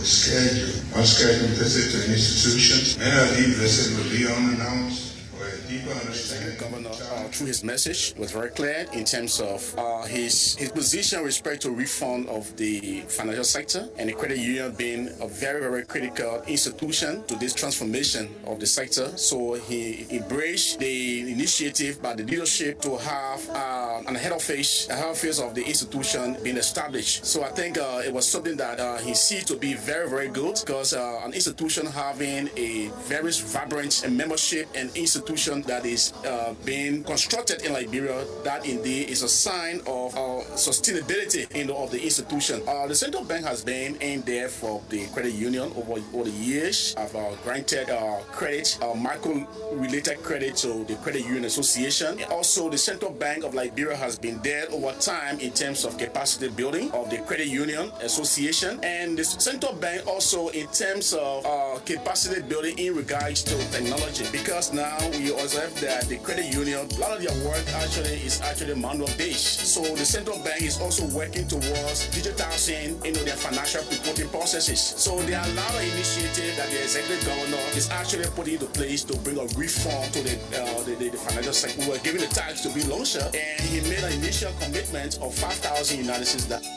schedule. Unscheduled visit to institutions. Many of these visits will be unannounced for a deeper understanding. Governor, through his message, was very clear in terms of his position with respect to reform of the financial sector and the credit union being a very, very critical institution to this transformation of the sector. So he embraced the initiative by the leadership to have an head office of the institution being established. So I think it was something that he sees to be very, very good because an institution having a very vibrant membership and institution that is being constructed in Liberia, that indeed is a sign of sustainability of the institution. The central bank has been in there for the credit union over the years. Have granted credit, micro-related credit to the Credit Union Association. Also, the Central Bank of Liberia has been there over time in terms of capacity building of the Credit Union Association, and the Central Bank also in terms of capacity building in regards to technology, because now we observe that the credit union, a lot of their work is actually manual based. So the Central Bank is also working towards digitizing their financial reporting processes. So there are a lot of initiatives that the executive governor is actually putting into place to bring a reform to the financial sector. We were given the task to be launcher, and he made an initial commitment of 5,000 United States dollars.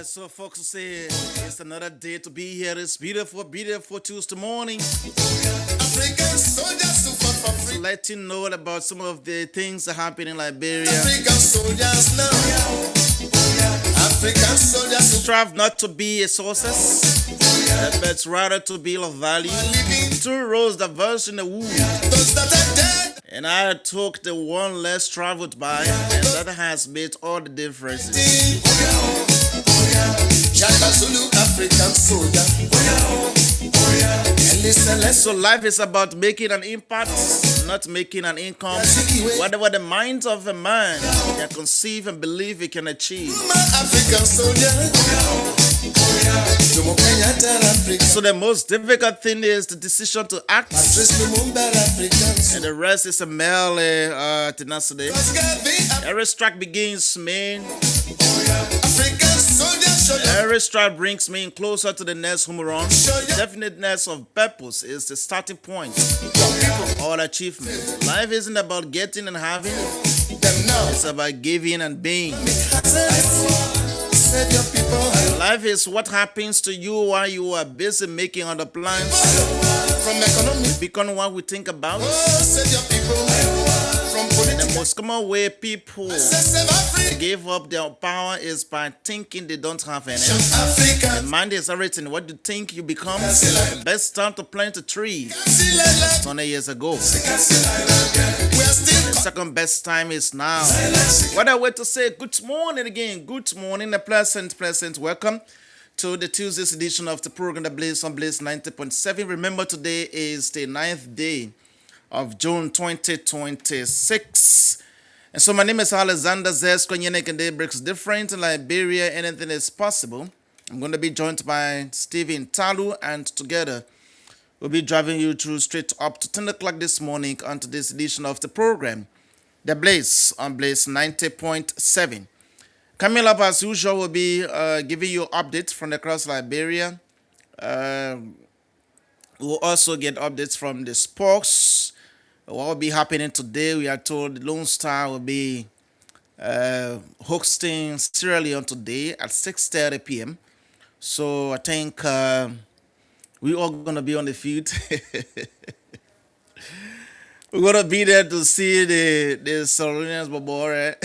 So folks say it's another day to be here. It's beautiful, beautiful Tuesday morning. African soldiers to fight for freedom. Let you know about some of the things that happen in Liberia. African soldiers now. African soldiers strive not to be a sources, but rather to be of value. Two roads diverse in the wood. those that are dead. And I took the one less traveled by, and that has made all the differences. Shaka Zulu, African soldier. So life is about making an impact, not making an income. Whatever the mind of a man can conceive and believe he can achieve. African soldier. So the most difficult thing is the decision to act, and the rest is a merely tenacity. Every strike begins, man. Every strike brings me closer to the next home run. Definiteness of purpose is the starting point of all achievement. Life isn't about getting and having. It's about giving and being. Life is what happens to you while you are busy making other plans. Become what we think about. And the most common way people give up their power is by thinking they don't have any. The mind is everything. What you think you become. The best time to plant a tree 20 years ago. The second best time is now. What I want to say, good morning again. Good morning, a pleasant welcome to the Tuesday's edition of the program The Blaze on Blaze 90.7. Remember, today is the 9th day of June 2026. And so my name is Alexander Zesko. And Day Breaks Different in Liberia. Anything is possible. I'm going to be joined by Stephen Talu, and together we'll be driving you through straight up to 10 o'clock this morning onto this edition of the program, The Blaze on Blaze 90.7. Coming up as usual, we'll be giving you updates from across Liberia. We'll also get updates from the sports. What will be happening today? We are told Lone Star will be hosting Sierra Leone today at 6:30 p.m. So I think we're all going to be on the field. We're going to be there to see the Sierra Leoneans Bobore.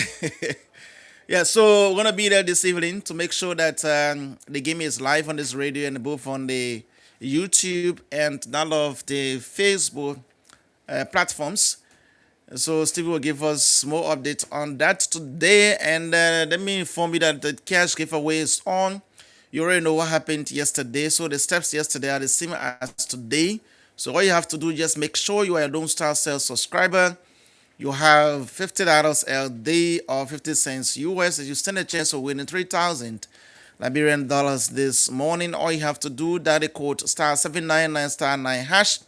Yeah, so we're going to be there this evening to make sure that the game is live on this radio and both on the YouTube and all of the Facebook platforms. So Steve will give us more updates on that today. And let me inform you that the cash giveaway is on. You already know what happened yesterday. So the steps yesterday are the same as today. So all you have to do, just make sure you are a Lone Star Sales subscriber. You have $50 LD or 50 cents US, and you stand a chance of winning 3,000 Liberian dollars this morning. All you have to do, that is code star 799 star 9 hash,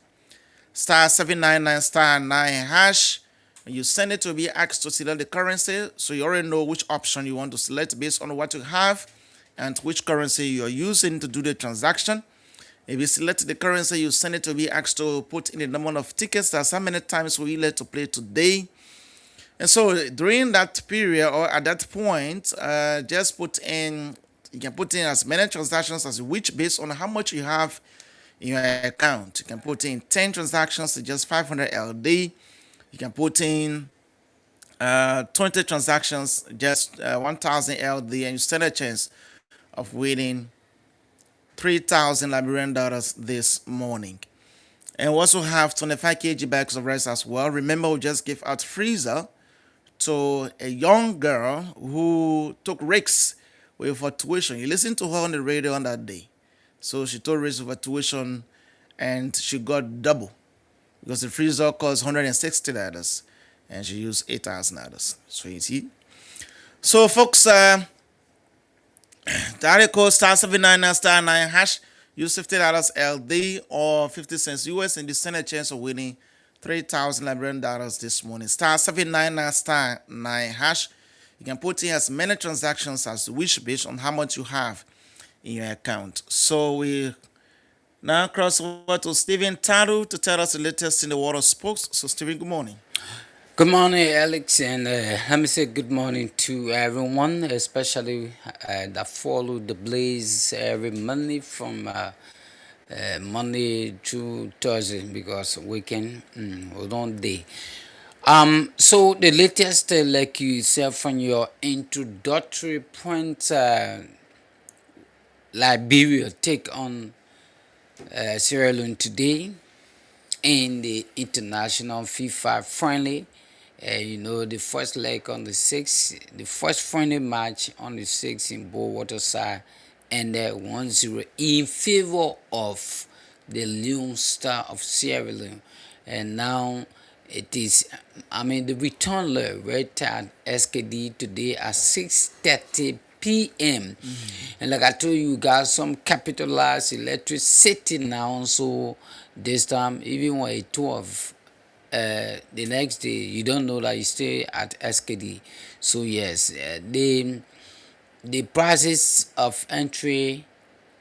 star 799 star 9 hash. And you send it to be asked to select the currency, so you already know which option you want to select based on what you have and which currency you are using to do the transaction. If you select the currency, you send it to be asked to put in the number of tickets. That's how many times we let to play today. And so during that period or at that point, just put in, you can put in as many transactions as you wish based on how much you have in your account. You can put in 10 transactions to just 500 LD. You can put in 20 transactions, just 1,000 LD, and you stand a chance of winning 3,000 Liberian dollars this morning. And we also have 25 kg bags of rice as well. Remember, we just gave out freezer to a young girl who took risks with her tuition. You listened to her on the radio on that day. So she took risks with her tuition and she got double because the freezer cost $160 and she used $8,000. So you see. So folks, that code star 799 star 9 hash. Use $50 LD or 50 cents US and you stand a chance of winning 3,000 Liberian dollars this morning. Star 799 star 9 hash. You can put in as many transactions as you wish based on how much you have in your account. So we now cross over to Stephen Taru to tell us the latest in the world of sports. So Stephen, good morning. Good morning, Alex, and let me say good morning to everyone, especially that follow the Blaze every Monday from Monday to Thursday because weekend we don't day. So the latest, like you said from your introductory point, Liberia take on Sierra Leone today in the international FIFA friendly. The first leg on the 6th, the first friendly match on the 6th in Waterside ended 1-0 in favor of the Lone Star of Sierra Leone. And now it is, the return leg right at SKD today at 6:30 p.m. And like I told you, got some capitalized electricity now, so this time, even when it's 12, the next day, you don't know that you stay at SKD. So yes, the prices of entry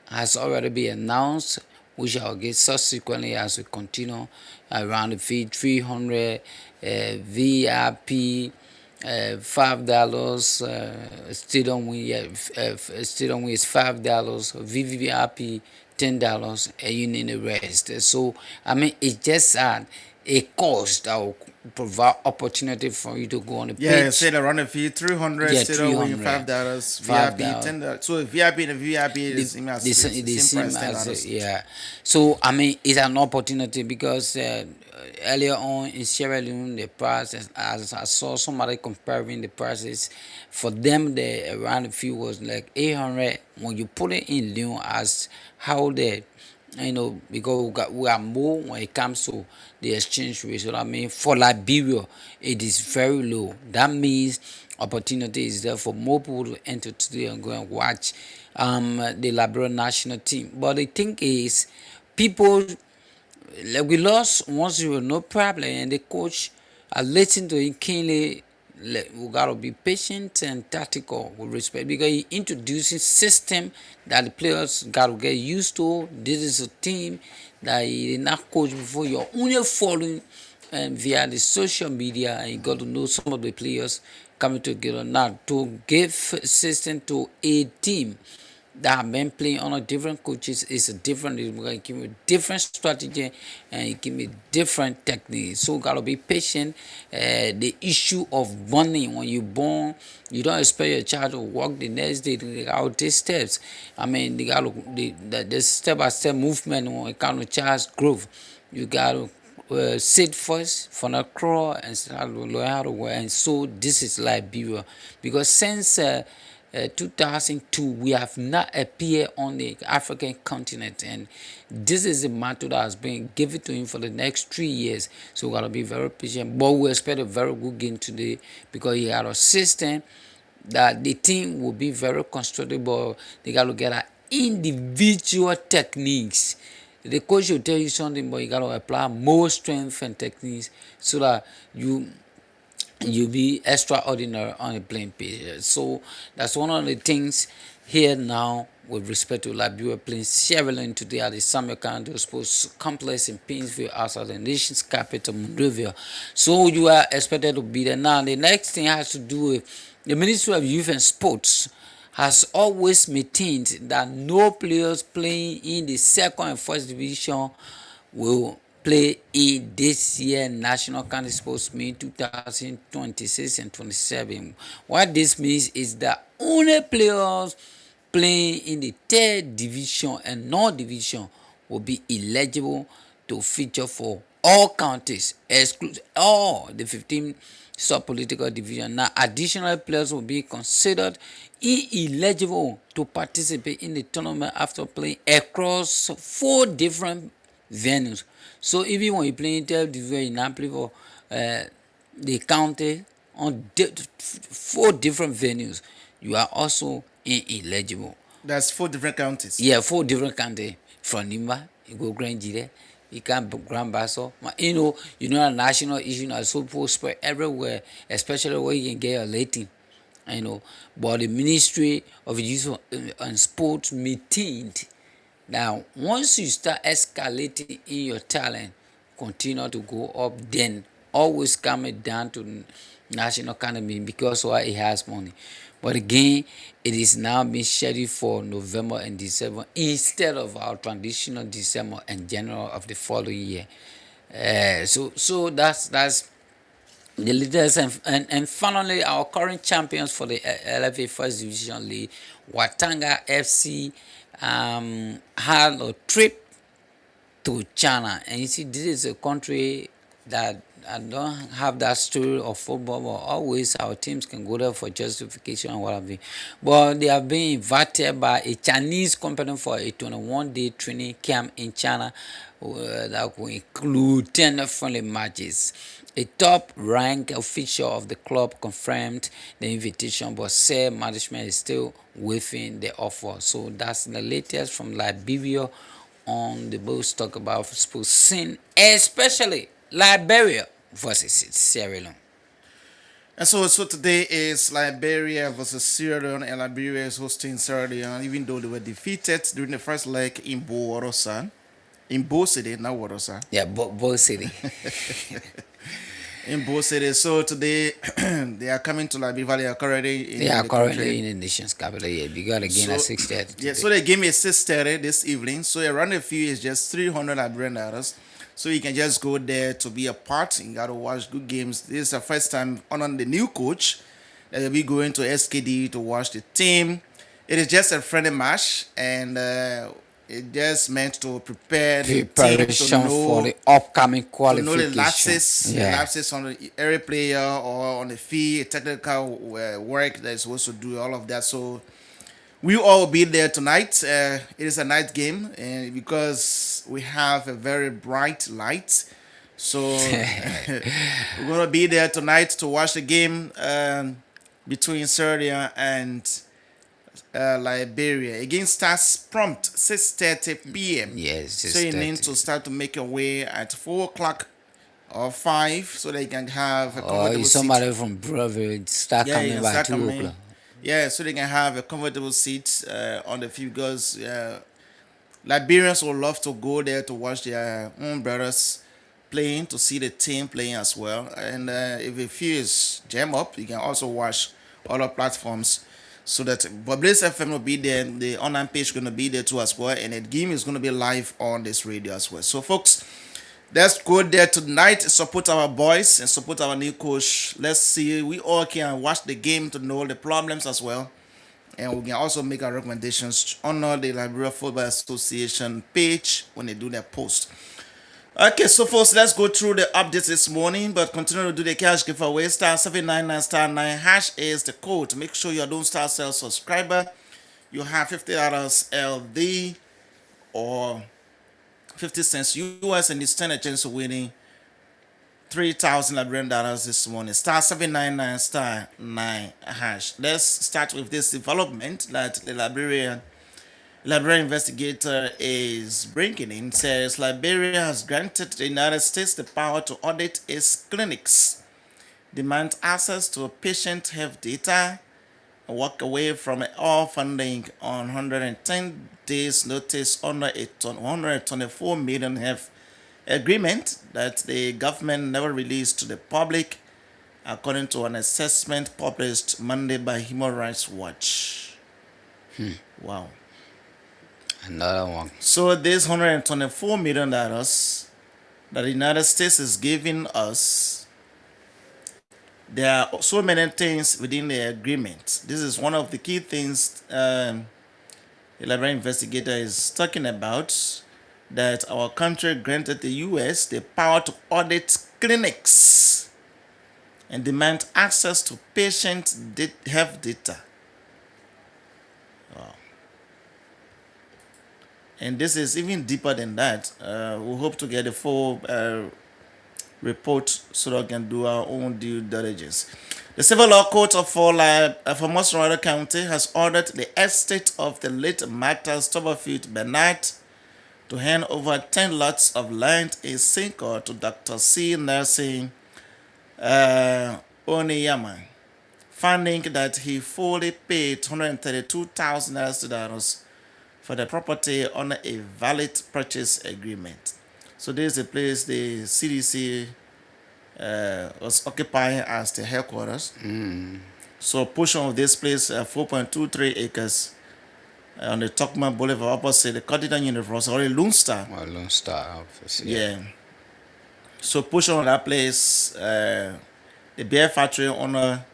has already been announced, which I'll get subsequently as we continue around the feed. 300 VIP, $5 stadium win. Stadium win is $5. VVIP $10, and you need the rest. So it's just a cost that will provide opportunity for you to go on the pitch. Yeah, say around the fee, 300, Yeah, still win $5, VIP $5. $10. So VIP and VIP is the same as the same as $10. yeah. So it's an opportunity because earlier on in Sierra Leone the price, as I saw somebody comparing the prices for them, the around the fee was like 800. When you put it in Leone as how the because we are more when it comes to the exchange rate. So for Liberia, it is very low. That means opportunity is there for more people to enter today and go and watch the Liberian national team. But the thing is, people, like we lost 1-0, no problem, and the coach are listening to him keenly. We gotta be patient and tactical with respect because he introducing system that the players gotta get used to. This is a team that he did not coach before. You're only following via the social media, and you got to know some of the players coming together now to give system to a team that have been playing under different coaches. Is a different, it's going to give me different strategy and it give me different techniques. So gotta be patient. The issue of running when you're born, you don't expect your child to walk the next day. They got these steps. They got the step-by-step movement when it comes to child's growth. You got to sit first, for the crawl, and start to learn how to wear. And so this is Liberia because since 2002, we have not appeared on the African continent, and this is a mantle that has been given to him for the next 3 years. So we gotta be very patient, but we expect a very good game today because he had a system that the team will be very constructible. They got to get at individual techniques. The coach will tell you something, but you got to apply more strength and techniques so that you be extraordinary on a playing pitch. So that's one of the things here now with respect to Liberia playing Sierra Leone today at the Samuel Kando Sports Complex in Pinsville outside the nation's capital, Monrovia. So you are expected to be there. Now the next thing has to do with the Ministry of Youth and Sports has always maintained that no players playing in the second and first division will play in this year National County Sports Meet 2026 and 27. What this means is that only players playing in the third division and non-division will be eligible to feature for all counties, exclude all the 15 sub-political division. Now, additional players will be considered ineligible to participate in the tournament after playing across 4 different venues. So even when you play in third division, you now play for the county on 4 different venues, you are also ineligible. That's 4 different counties. Yeah, 4 different counties. From Nimba, you go Grand Jire, you can Grand Basso. You know a national issue now, so people spread everywhere, especially where you can get a Latin. But the Ministry of Youth and Sports maintained. Now, once you start escalating in your talent, continue to go up, then always coming down to National Academy because why it has money. But again, it is now being scheduled for November and December instead of our traditional December and January of the following year. So that's the leaders and finally our current champions for the LFA First Division League, Watanga FC, had a trip to China, and you see this is a country that I don't have that story of football, but always our teams can go there for justification and what have you. But they have been invited by a Chinese company for a 21-day training camp in China that will include 10 friendly matches. A top-ranked official of the club confirmed the invitation, but said management is still within the offer. So that's the latest from Liberia on the Bulls talk about sports scene, especially Liberia versus Sierra Leone. And so today is Liberia versus Sierra Leone, and Liberia is hosting Sierra Leone, even though they were defeated during the first leg in Borosa. In Bo City, not Warosa. Yeah, Bo City. In Bo City. So today they are coming to Liberia. They are currently in the nation's capital. Yeah, we got a game at 6:30. Yeah, so the game is 6:30 this evening. So around the fee is just $300 Liberian. So you can just go there to be a part. You got to watch good games. This is the first time on the new coach that will be going to SKD to watch the team. It is just a friendly match, and it just meant to prepare the team to know, for the upcoming qualification. To know the lapses on every player or on the fee, technical work that is supposed to do, all of that. So we all will be there tonight. It is a night game, and because we have a very bright light, so we're gonna be there tonight to watch the game between Serbia and Liberia. Again, starts prompt 6:30 p.m. Yes, so you need to start to make your way at 4 o'clock or 5 so that you can have a comfortable somebody seat. from Brother start coming by 2 o'clock. Yeah, so they can have a comfortable seat on the field because Liberians would love to go there to watch their own brothers playing, to see the team playing as well. And if the field is jam up, you can also watch other platforms. So that Blaze FM will be there, the online page is going to be there too as well, and the game is going to be live on this radio as well. So folks, let's go there tonight, support our boys and support our new coach. Let's see, we all can watch the game to know the problems as well, and we can also make our recommendations on the Liberia Football Association page when they do their post. Okay, so folks, let's go through the updates this morning, but continue to do the cash giveaway. Star 799 star 9 hash is the code. Make sure you're Don't Star Cell subscriber. You have $50 LD or 50 cents US, and it's 10 a chance of winning 3,000 Liberian dollars this morning. Star 799 star 9 hash. Let's start with this development that the Liberian investigator is bringing in. Says Liberia has granted the United States the power to audit its clinics, demand access to patient health data, and walk away from all funding on 110 days notice under a 124 million health agreement that the government never released to the public, according to an assessment published Monday by Human Rights Watch. Wow. Another one. So this $124 million that the United States is giving us, there are so many things within the agreement. This is one of the key things the Liberian investigator is talking about, that our country granted the U.S. the power to audit clinics and demand access to patient health data. Wow. And this is even deeper than that. We hope to get a full report so that we can do our own due diligence. The Civil Law Court for Moscow County has ordered the estate of the late Martha Stubblefield Bernard to hand over 10 lots of land in Sinko to Dr. C. Nelson Oniyama, finding that he fully paid $132,000 for the property under a valid purchase agreement. So this is the place the CDC was occupying as the headquarters. So a portion of this place, 4.23 acres, on the Tokma Boulevard opposite the Cardinal University, or Lone Star. Well, Lone Star office. Yeah. So portion of that place, the beer factory owner,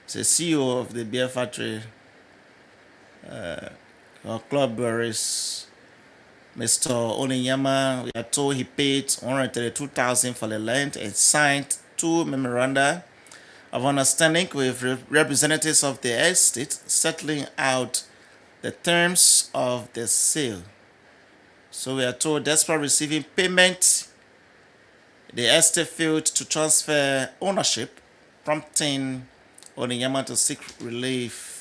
the CEO of the beer factory, Club Breweries, Mr. Oniyama, we are told he paid $132,000 for the land and signed 2 memoranda of understanding with representatives of the estate, settling out the terms of the sale. So we are told, despite receiving payment, the estate failed to transfer ownership, prompting Oniyama to seek relief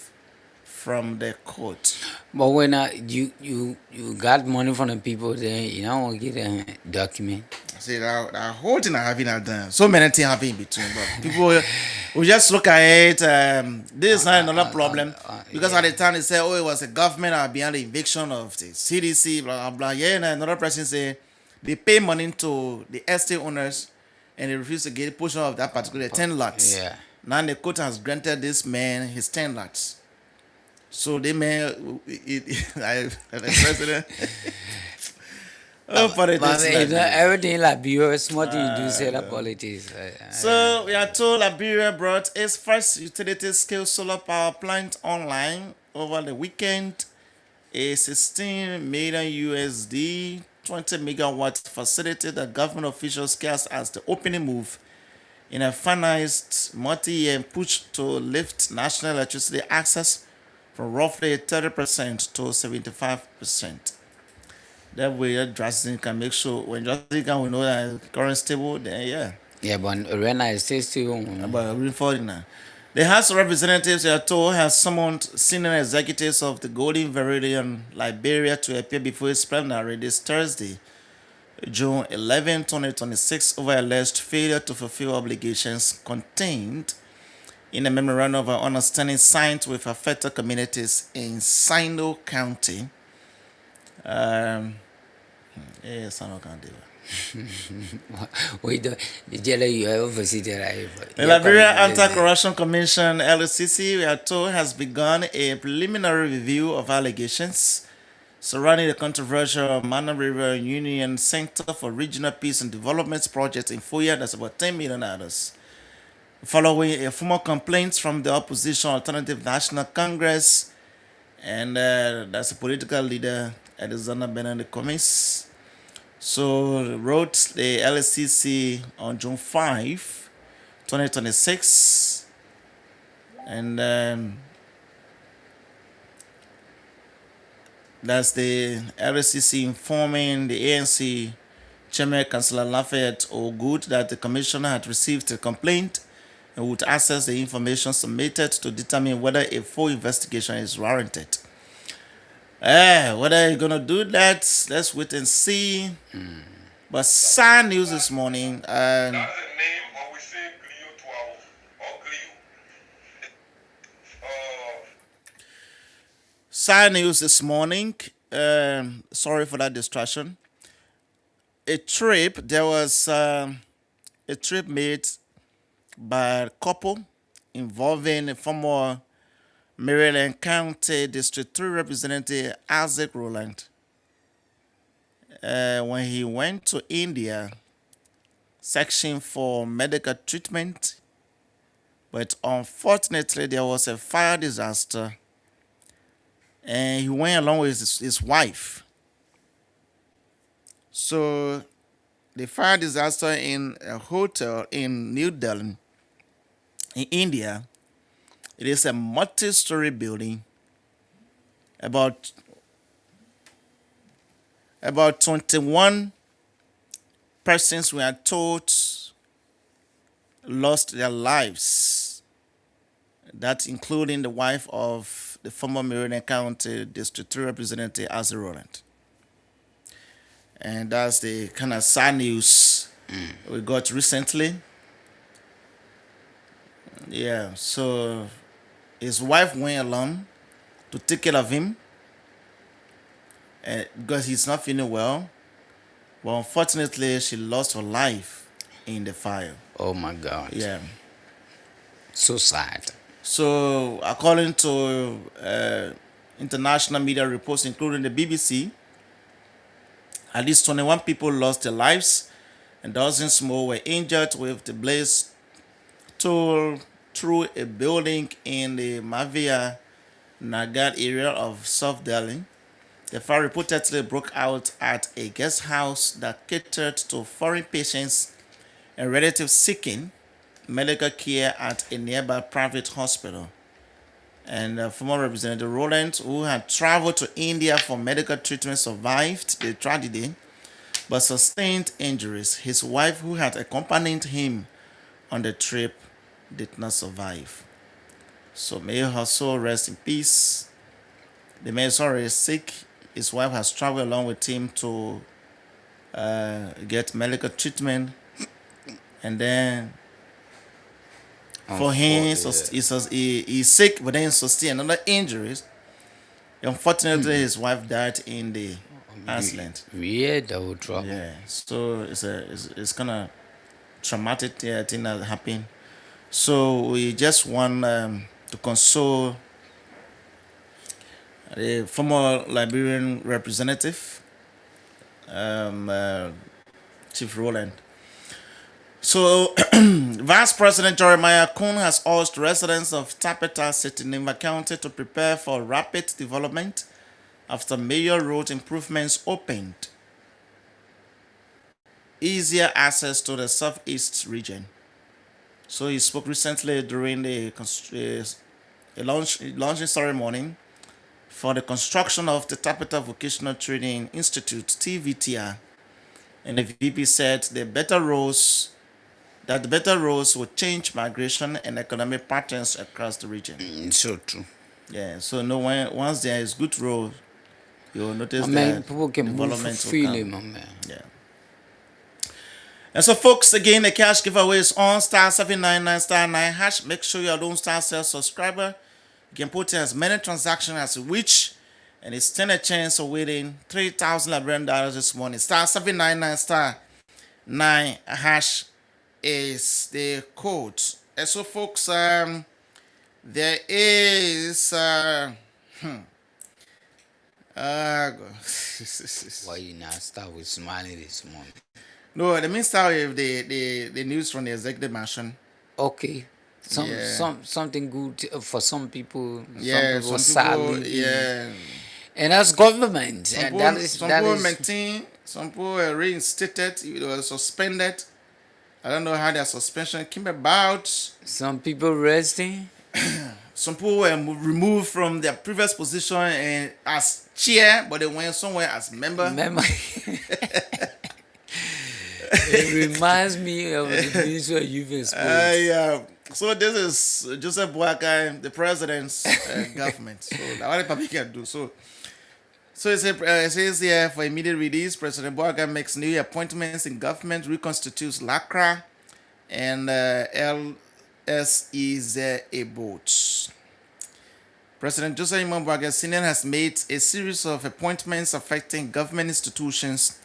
from the court. But when you got money from the people, then you don't want to get a document. See, that whole thing I haven't done. So many things happen in between, but people will just look at it. This is not another problem, because at the time they say, oh, it was the government behind the eviction of the CDC, blah, blah, blah. Yeah, and another person say they pay money to the estate owners and they refuse to get a portion of that particular 10 lots. Yeah. Now the court has granted this man his 10 lots. So they may, the president. Oh, But everything like Bureau, smart thing you do say that politics. So we are told Liberia brought its first utility-scale solar power plant online over the weekend. A 16 million USD, 20 megawatt facility that government officials cast as the opening move in a finalized multi-year push to lift national electricity access from roughly 30% to 75%. That way, drastically can make sure when drastically we know that current stable, then yeah. Yeah, but right now it's still. But reinforcing now. The House of Representatives, they are told, has summoned senior executives of the Golden Viridian Liberia to appear before its plenary this Thursday, June 11, 2026, over alleged failure to fulfill obligations contained in a memorandum of understanding signed with affected communities in Sino County. Sino County. Wait, the jail you ever visited? The Liberia Anti-Corruption Commission, LCC, we are told, has begun a preliminary review of allegations surrounding the controversial Mana River Union Center for Regional Peace and Development project in Foya. That's about $10 million. Following a formal complaint from the opposition Alternative National Congress, and that's a political leader, Alexander Benedict Cummings, So wrote the LSCC on June 5, 2026, and that's the LSCC informing the ANC Chairman Councillor Lafayette Ogood that the commissioner had received a complaint and would access the information submitted to determine whether a full investigation is warranted. Whether you're gonna do that, let's wait and see. But sad news this morning. That's the name, or we say Clio 12 or Clio. Sad news this morning. Sorry for that distraction. There was a trip made by a couple involving a former Maryland County District 3 Representative Isaac Roland. When he went to India, searching for medical treatment, but unfortunately there was a fire disaster, and he went along with his wife. So the fire disaster in a hotel in New Delhi, in India, it is a multi-story building. About 21 persons were told lost their lives. That including the wife of the former Maryland County District 3 Representative Isaac Roland. And that's the kind of sad news we got recently. Yeah, so his wife went along to take care of him because he's not feeling well. But unfortunately, she lost her life in the fire. Oh my God. Yeah. So sad. So, according to international media reports, including the BBC, at least 21 people lost their lives and dozens more were injured with the blaze tore through a building in the Mavia Nagar area of South Delhi. The fire reportedly broke out at a guest house that catered to foreign patients and relatives seeking medical care at a nearby private hospital. And former Representative Roland, who had traveled to India for medical treatment, survived the tragedy but sustained injuries. His wife, who had accompanied him on the trip, did not survive. So may her soul rest in peace. The man is already sick. His wife has traveled along with him to get medical treatment. And then for him, he's sick, but then sustained another injuries. Unfortunately, his wife died in the accident. Yeah, that would trouble. Yeah, so it's kind of traumatic thing that happened. So we just want to console the former Liberian representative, Chief Roland. So, Vice President Jeremiah Kuhn has urged residents of Tapeta City, Nimba County to prepare for rapid development after major road improvements opened easier access to the southeast region. So he spoke recently during the launching ceremony for the construction of the Tapeta Vocational Training Institute, TVTI. And the VP said the better roads will change migration and economic patterns across the region. So true. Yeah, so once there is good road, you'll notice My man, that people can move development will freely, come. my man. Yeah. And so, folks, again, the cash giveaway is on star 799 star 9 hash. Make sure you're a Lone Star Sales subscriber. You can put in as many transactions as you wish, and it's 10 a chance of winning $3,000 Liberian dollars this morning. Star 799 star 9 hash is the code. And so, folks, there is Why you not start with smiling this morning? no, let me start with the news from the executive mansion. Okay. Yeah. Something good for some people. Yeah, some people some people, sadly. yeah. And that's government. Some And people, that is some that people is maintain Some people were reinstated, they were suspended. I don't know how their suspension came about. Some people resting. Some people were removed from their previous position and as chair, but they went somewhere as member. Remember, it reminds me of the Ministry of Youth and Sports. Yeah. So this is Joseph Boakai, the president's government. So that's what the public can do. So it says here for immediate release, President Boakai makes new appointments in government, reconstitutes LACRA and LSEZ boards. President Joseph Imam Boakai Sr. has made a series of appointments affecting government institutions,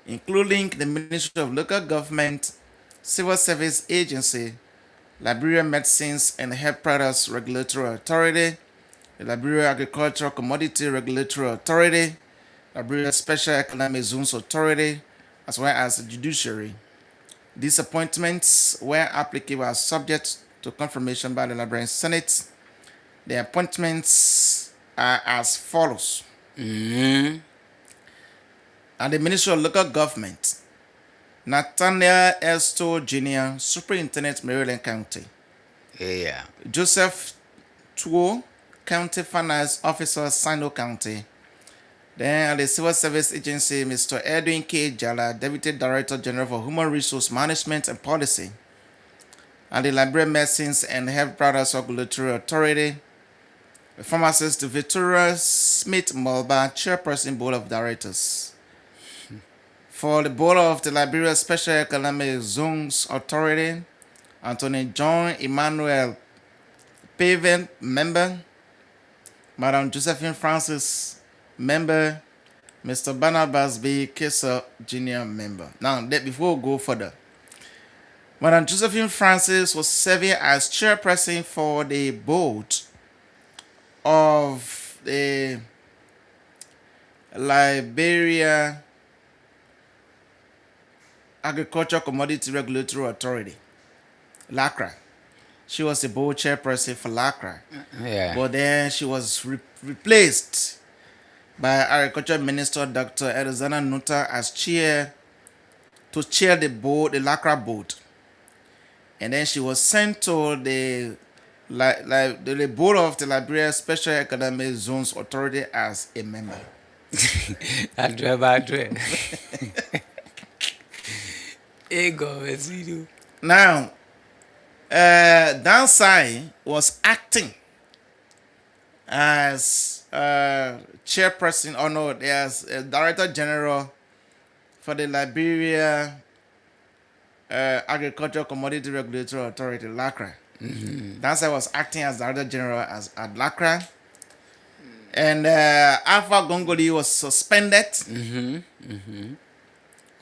including the Ministry of Local Government, Civil Service Agency, Liberia Medicines and Health Products Regulatory Authority, the Liberia Agricultural Commodity Regulatory Authority, Liberia Special Economic Zones Authority, as well as the judiciary. These appointments, where applicable, are subject to confirmation by the Liberian Senate. The appointments are as follows. And the Ministry of Local Government, Nathaniel Esto Jr., Superintendent, Maryland County. Yeah. Joseph Tuo, County Finance Officer, Sino County. Then at the Civil Service Agency, Mr. Edwin K. Jala, Deputy Director General for Human Resource Management and Policy. At the Liberia Medicines and Health Products Regulatory Authority, the pharmacist Victoria Smith Mulba, Chairperson, Board of Directors. For the Board of the Liberia Special Economic Zones Authority, Anthony John Emmanuel Paven, member. Madam Josephine Francis, member. Mr. Barnabas B. Kesa, Jr., member. Now, before we go further, Madam Josephine Francis was serving as chairperson for the board of the Liberia Agricultural Commodity Regulatory Authority, LACRA. She was the board chairperson for LACRA. Yeah. But then she was replaced by Agriculture Minister Dr. Erizana Nuta as chair the board, the LACRA board. And then she was sent to the board of the Liberia Special Economic Zones Authority as a member. Adre. Ego, Now, Dansai was acting as chairperson, or no, as Director General for the Liberia Agricultural Commodity Regulatory Authority, LACRA. Dansai was acting as Director General at LACRA. And Alpha Gongoli was suspended.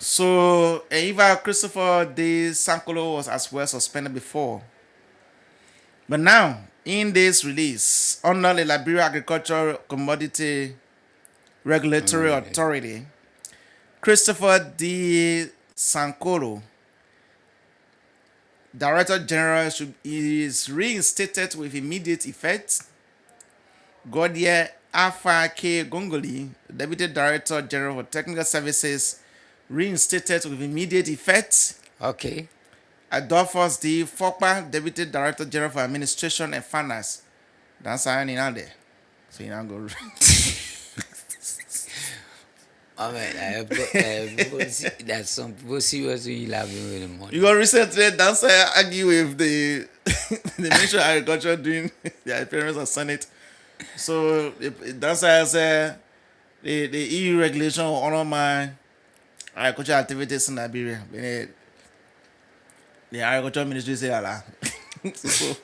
So Eva Christopher D. Sankolo was as well suspended before. But now, in this release, under the Liberia Agricultural Commodity Regulatory Authority, Christopher D. Sankolo, Director General, is reinstated with immediate effect. Godier Alpha K. Gongoli, Deputy Director General for Technical Services, reinstated with immediate effect. Okay. Adolphus D. Fokpa, Deputy Director General for Administration and Finance. That's how you know there. So you now go. I mean, that some people seriously laughing with the money. You got recently that's how I argue with the Ministry of Agriculture during the appearance of Senate. So that's how I say the EU regulation will honor my agricultural activities in Liberia. The agriculture ministry say Allah. So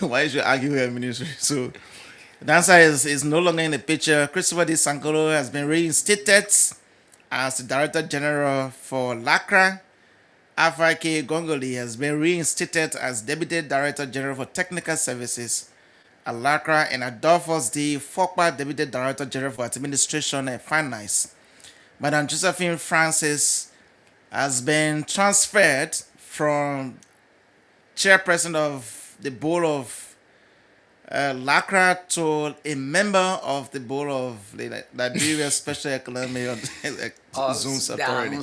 why should you argue with the ministry? So the answer is no longer in the picture. Christopher D. Sankolo has been reinstated as the Director General for LACRA. Alpha K. Gongoli has been reinstated as Deputy Director General for Technical Services at LACRA, and Adolphus D. Fokpa, Deputy Director General for Administration and Finance. Madam Josephine Francis has been transferred from chairperson of the board of Lacra to a member of the board of the Liberia Special Economic Zones Authority.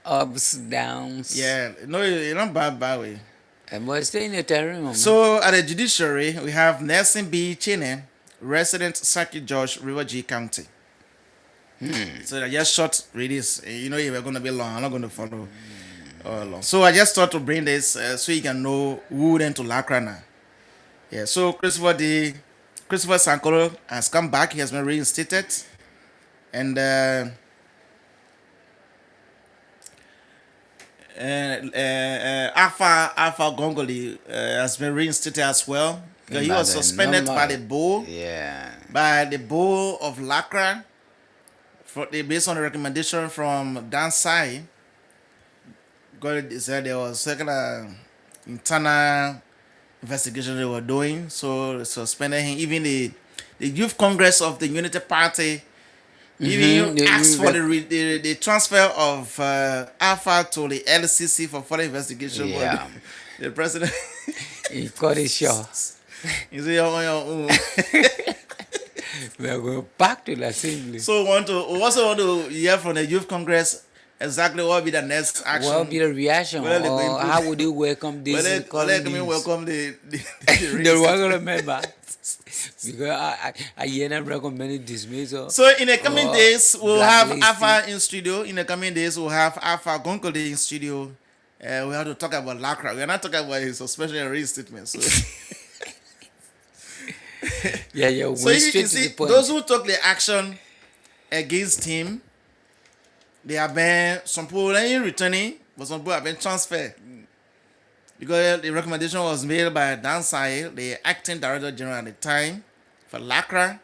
Ups, downs. Yeah, no, you're not bad way. But stay in the terrain. So at the judiciary, we have Nelson B. Cheney, resident Circuit Judge, River G County. So I just short read this. You know, you were going to be long. I'm not going to follow long. So I just thought to bring this so you can know who went to Lacra now. Yeah, so Christopher Sankoro has come back. He has been reinstated. And Alpha Gongoli has been reinstated as well. Because he was suspended by the board. Yeah. By the board of Lacra. Based on the recommendation from Dan Sai. God said there was second internal investigation they were doing, so they suspended him. Even the Youth Congress of the Unity Party even asked for the transfer of Alpha to the LCC for further investigation. Yeah. But the president He cut it short. he said, on your own. We are going back to the assembly. So we also want to hear from the Youth Congress exactly what will be the next action. What will be the reaction? Whether they Or go into- how would you welcome this? Welcome the They won't remember. Because I hear them recommending dismissal. So in the coming days, we'll have blacklisting. Alpha in studio. In the coming days, we'll have Alpha Gonkoli in studio. We have to talk about Lacra. We are not talking about his suspension and reinstatement. So, Yeah, so went you straight to see, the point. those who took the action against him, they have been, some people ain't returning, but some people have been transferred. Because the recommendation was made by Dan Sahel, the acting director general at the time for Lacra.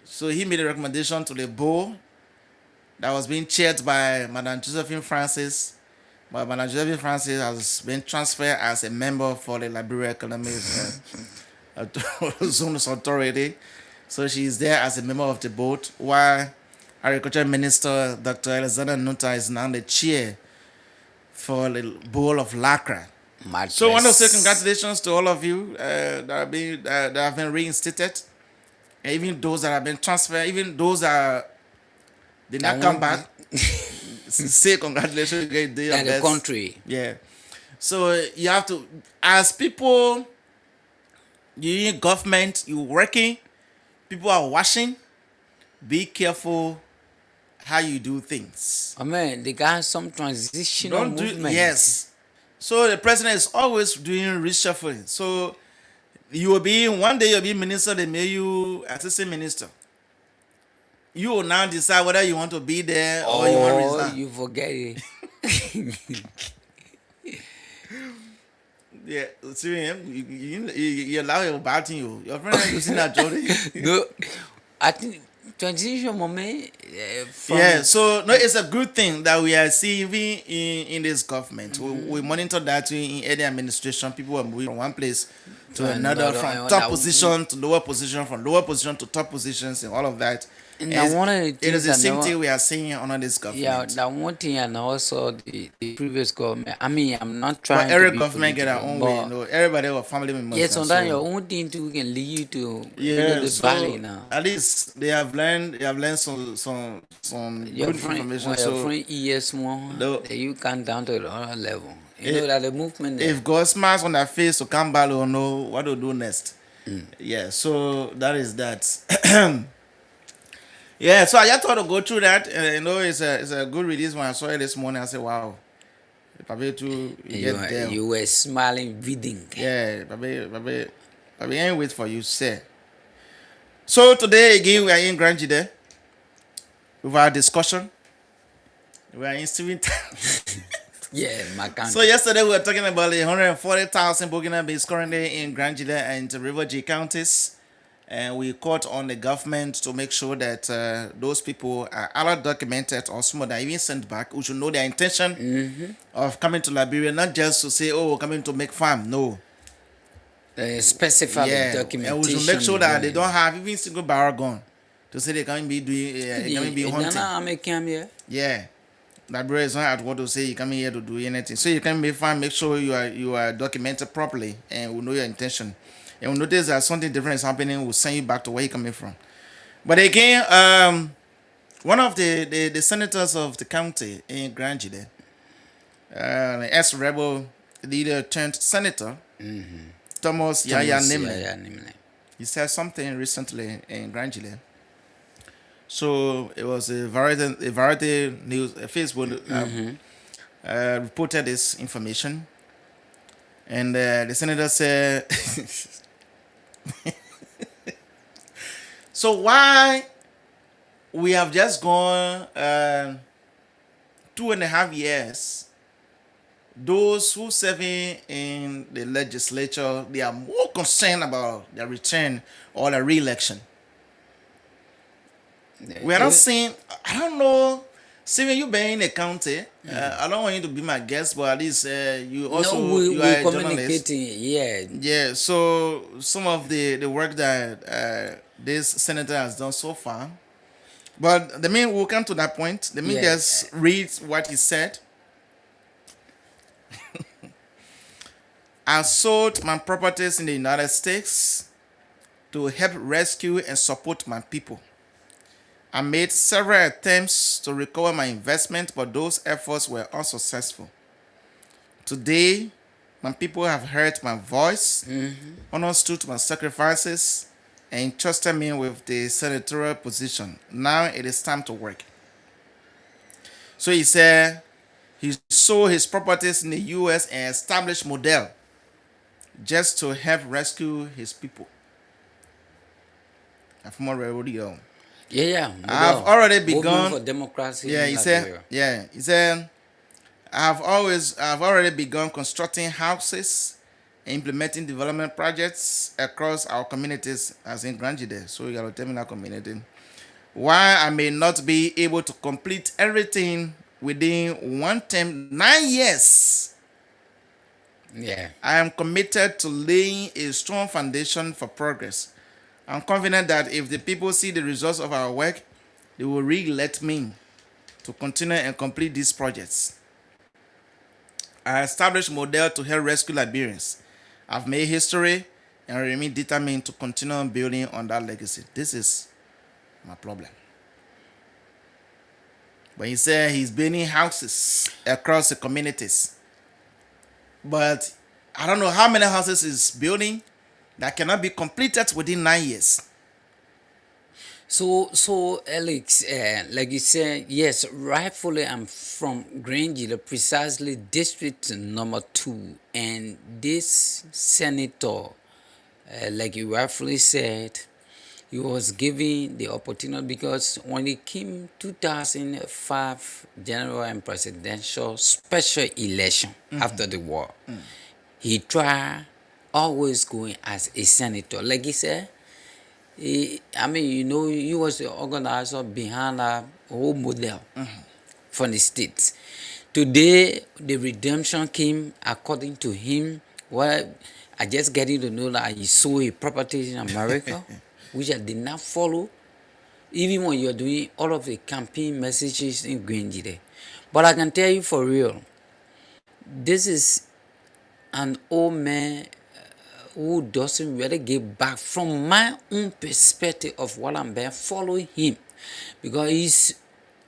So he made a recommendation to the board that was being chaired by Madam Josephine Francis. But Madam Josephine Francis has been transferred as a member for the Liberia Economic Zones Authority. So she is there as a member of the board, while Agriculture Minister Dr. Alexander Nuta is now the chair for the board of Lacra. So I want to say congratulations to all of you that have been reinstated, and even those that have been transferred, even those that did not come back. Say congratulations, you get the And the country. Yeah. So you have to, as people, you in government, you working, people are watching. Be careful how you do things. I mean, they got some transitional movement. Yes. So the president is always doing reshuffling. So you will be, one day you'll be minister, they make you assistant minister. You will now decide whether you want to be there or you want to resign. You forget it. Yeah, see him. You allow your bad thing. Your friend is using that Jody. No, I think transition moment. From Yeah, so no, it's a good thing that we are seeing even in this government. We monitor that in any administration. People are moving from one place to another, from top position to lower position, from lower position to top positions, and all of that. And that one of the It is things the I same know- thing we are seeing under this government. Yeah, that one thing, and also the previous government. I mean, I'm not But trying. every to be government get their own political, way. but You know, everybody have family members. yes, and sometimes so- your own thing too can lead you to Yeah, the so valley now. at least they have learned some Your good friend, information. when So your friend ES1, No. then you come down to the other level. You If- know that the movement. if God smiles on their face to come back, will know what to do next. Yeah, so that is that. Yeah, so I just thought to go through that. You know, it's a good release. When I saw it this morning, I said, "Wow, probably to get there." you were smiling, reading. Yeah, probably ain't wait for you, sir. So today again, we are in Grand Jide with our discussion. We are in Steven Town. Yeah, my country. So yesterday we were talking about the 140,000 Burkina Faso currently in Grand Jide and River G counties, and we called on the government to make sure that those people are either documented or some of them even sent back. We should know their intention of coming to Liberia, not just to say, "Oh, we're coming to make farm." No, Specify yeah, documentation. and we should make sure that they don't have even single barrel gun to say they can be doing, they can be hunting. I'm come here. Yeah. Liberia is not at what to say you coming here to do anything. So you can make fine, make sure you are documented properly and we know your intention. and we notice that something different is happening, we'll send you back to where you're coming from. But again, one of the senators of the county in Granjide, ex-rebel leader turned senator, Thomas Yaya Nimle, he said something recently in Granjide. So it was a variety news, Facebook reported this information, and the senator said, "So why we have just gone 2.5 years? Those who serving in the legislature, they are more concerned about their return or their re-election. We are not seeing. I don't know. Steven, you been in the county. I don't want you to be my guest, but at least you also you are a journalist. Communicating. Yeah. Yeah. So some of the work that this senator has done so far, but the main we'll come to that point. Let me just read what he said. I sold my properties in the United States to help rescue and support my people. I made several attempts to recover my investment, but those efforts were unsuccessful. Today, my people have heard my voice, understood my sacrifices, and entrusted me with the senatorial position. Now it is time to work." So he said he sold his properties in the U.S. and established Model just to help rescue his people. Yeah. I've already begun for democracy. Yeah, he said. Yeah, he said, I've already begun constructing houses, and implementing development projects across our communities, as in Granjide. So you got to tell me that community. While I may not be able to complete everything within one term, 9 years, I am committed to laying a strong foundation for progress. I'm confident that if the people see the results of our work, they will re-elect me to continue and complete these projects. I established Model to help rescue Liberians. I've made history and remain determined to continue building on that legacy. This is my problem. But he said he's building houses across the communities. But I don't know how many houses he's building that cannot be completed within 9 years. So Alex, like you said, yes, rightfully I'm from Granjide, precisely district number 2, and this senator, like you rightfully said, he was given the opportunity because when it came 2005 general and presidential special election after the war, he tried always going as a senator. Like he said, he was the organizer behind a whole Model from the states. Today, the redemption came according to him. Well, I just getting to know that he sold his properties in America, which I did not follow, even when you're doing all of the campaign messages in Granjide. But I can tell you for real, this is an old man who doesn't really give back from my own perspective of what I'm been following him, because he's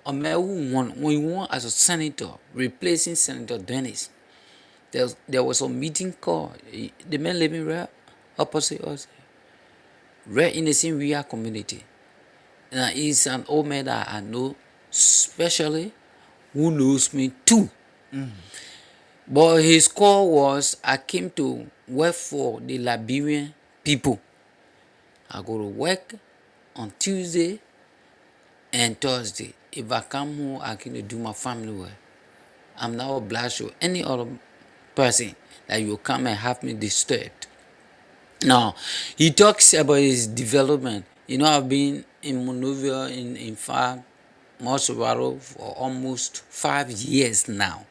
a man who won when he won as a senator, replacing Senator Dennis. There was a meeting called the man living right opposite us, right in the same Ria community. And he's an old man that I know, especially who knows me too. But his call was, I came to work for the Liberian people. I go to work on Tuesday and Thursday. If I come home, I can do my family work. I'm not obliged to any other person that will come and have me disturbed. Now, he talks about his development. I've been in Monrovia, in fact, Montserrat for almost 5 years now.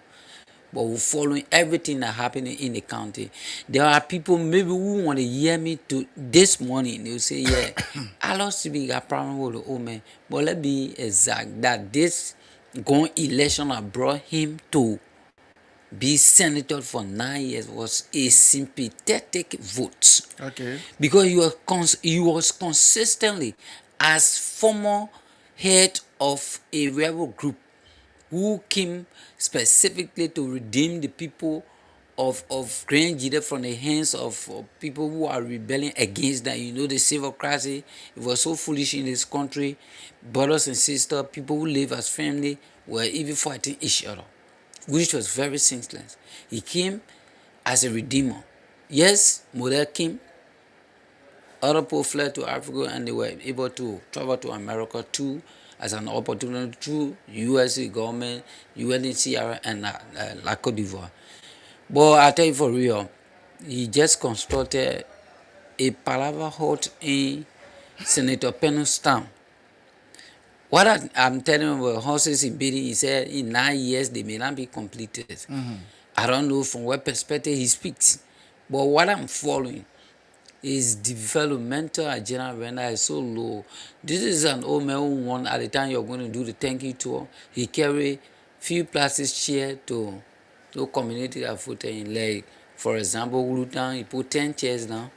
But we're following everything that's happening in the county. There are people maybe who want to hear me to this morning. They'll say, yeah, I lost to be a problem with the old man. But let's be exact that this going election have brought him to be senator for 9 years was a sympathetic vote Okay. because he was consistently as former head of a rebel group who came specifically to redeem the people of Grand Jide from the hands of people who are rebelling against that. You know, the civil crisis, it was so foolish in this country. Brothers and sisters, people who live as family were even fighting each other, which was very senseless. He came as a redeemer. Yes, Model came. Other people fled to Africa and they were able to travel to America too as an opportunity through USA government, UNHCR, and La Cote d'Ivoire. But I tell you for real, he just constructed a palaver hut in Senator Penno's town. What I'm telling you about horses in bidding, he said in 9 years they may not be completed. I don't know from what perspective he speaks, but what I'm following, his developmental agenda right now is so low. This is an old man who won at the time you're going to do the thank you tour. He carry few plastic chair to community that voted in. Like, for example, Ulutan, he put 10 chairs down.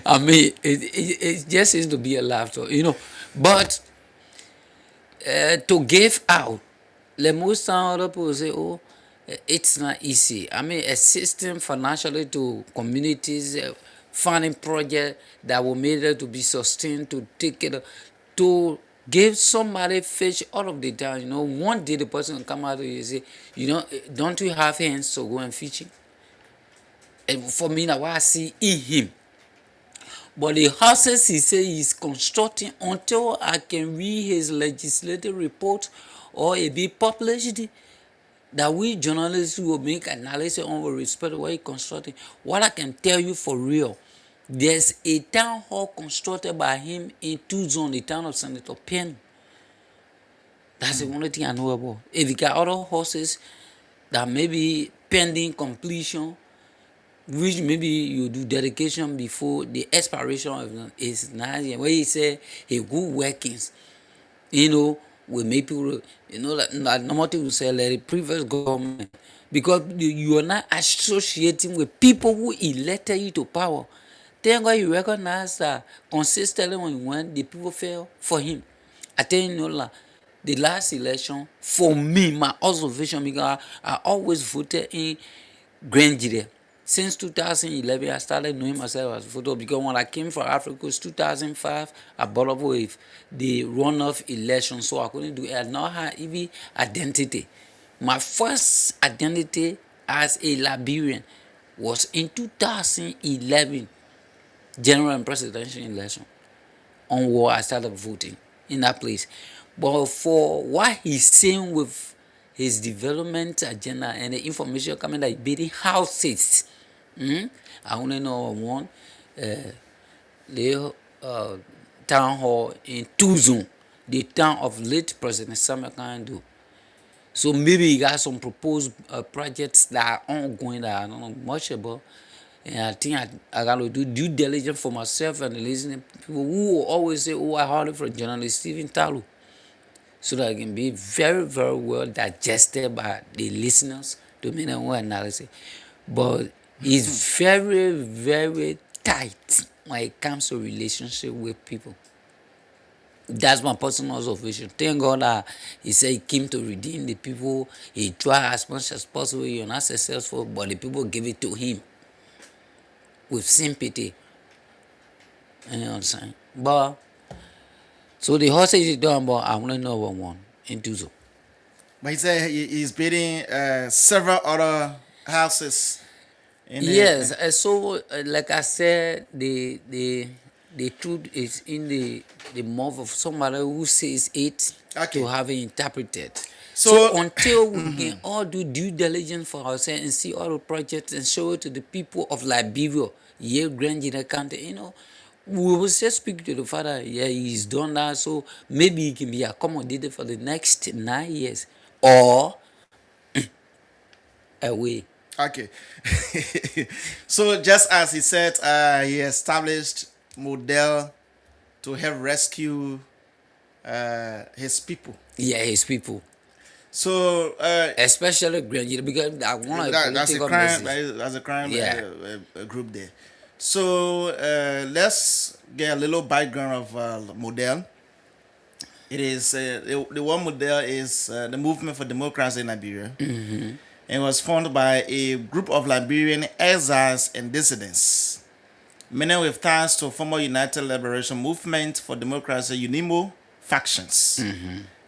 I mean, it just seems to be a laughter, you know. But to give out, the most time other people say, oh, it's not easy. I mean, assisting financially to communities, funding projects that will make it to be sustained, to take it, to give somebody fish out of the town. You know, one day the person will come out to you and say, you know, don't you have hands to go and fishing? And for me, now what I see in him. But the houses he says he's constructing, until I can read his legislative report or it be published, that we journalists will make analysis on with respect to what he's constructing. What I can tell you for real, there's a town hall constructed by him in Tuzon, the town of Senator Penn. That's the only thing I know about. If you got other horses that may be pending completion, which maybe you do dedication before the expiration of his 9 years, where he say he good workings, you know, will make people, you know, that normal thing will say like the previous government, because you are not associating with people who elected you to power. Thank God you recognize that consistently when you went, the people fell for him. I tell you, no, the last election, for me, my observation, because I always voted in Grand Jide. Since 2011, I started knowing myself as a voter, because when I came from Africa, it was 2005, I brought up with the runoff election, so I couldn't do it. I now had even identity. My first identity as a Liberian was in 2011, general and presidential election. Onward, I started voting in that place. But for what he's saying with his development agenda and the information coming like building houses, I only know one, the town hall in Tuzon, the town of late President Samuel Kandu. So maybe he got some proposed projects that are ongoing that I don't know much about. And I think I got to do due diligence for myself and the listening people who will always say, oh, I heard it from journalist Stephen Talu. So that it can be very, very well digested by the listeners to make their own analysis. But it's very, very tight when it comes to relationship with people. That's my personal observation. Thank God that he said he came to redeem the people. He tried as much as possible. You're not successful, but the people give it to him with sympathy. You know what I'm saying? But so the horses is done, but I want to know one in Tuzo. But he said he's building several other houses. Yes, so like I said, the truth is in the mouth of somebody who says it to have it interpreted. So until we can all do due diligence for ourselves and see all the projects and show it to the people of Liberia, Yale Grand Jide County, you know, we will just speak to the father. Yeah, he's done that, so maybe he can be accommodated for the next 9 years or away. Okay. So just as he said, he established model to help rescue his people. Yeah, his people. So especially Grenada, because I want a that's a political crime. message. That's a crime Yeah. group there. So let's get a little background of Model. It is the one Model is the movement for democracy in Liberia. Mm-hmm. And was formed by a group of Liberian exiles and dissidents, many with ties to former United Liberation Movement for Democracy (UNIMO) factions,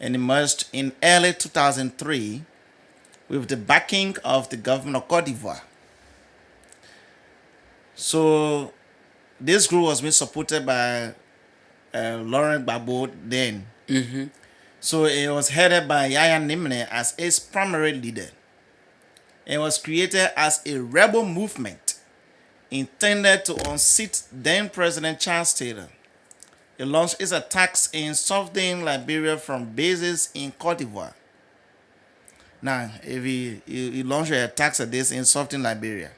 and emerged in early 2003 with the backing of the government of Cote d'Ivoire. So this group was being supported by Laurent Gbagbo then. So it was headed by Yahya Nimne as its primary leader. It was created as a rebel movement intended to unseat then President Charles Taylor. It launched its attacks in southern Liberia from bases in Cote d'Ivoire. Now, if you launch your attacks at this in southern Liberia,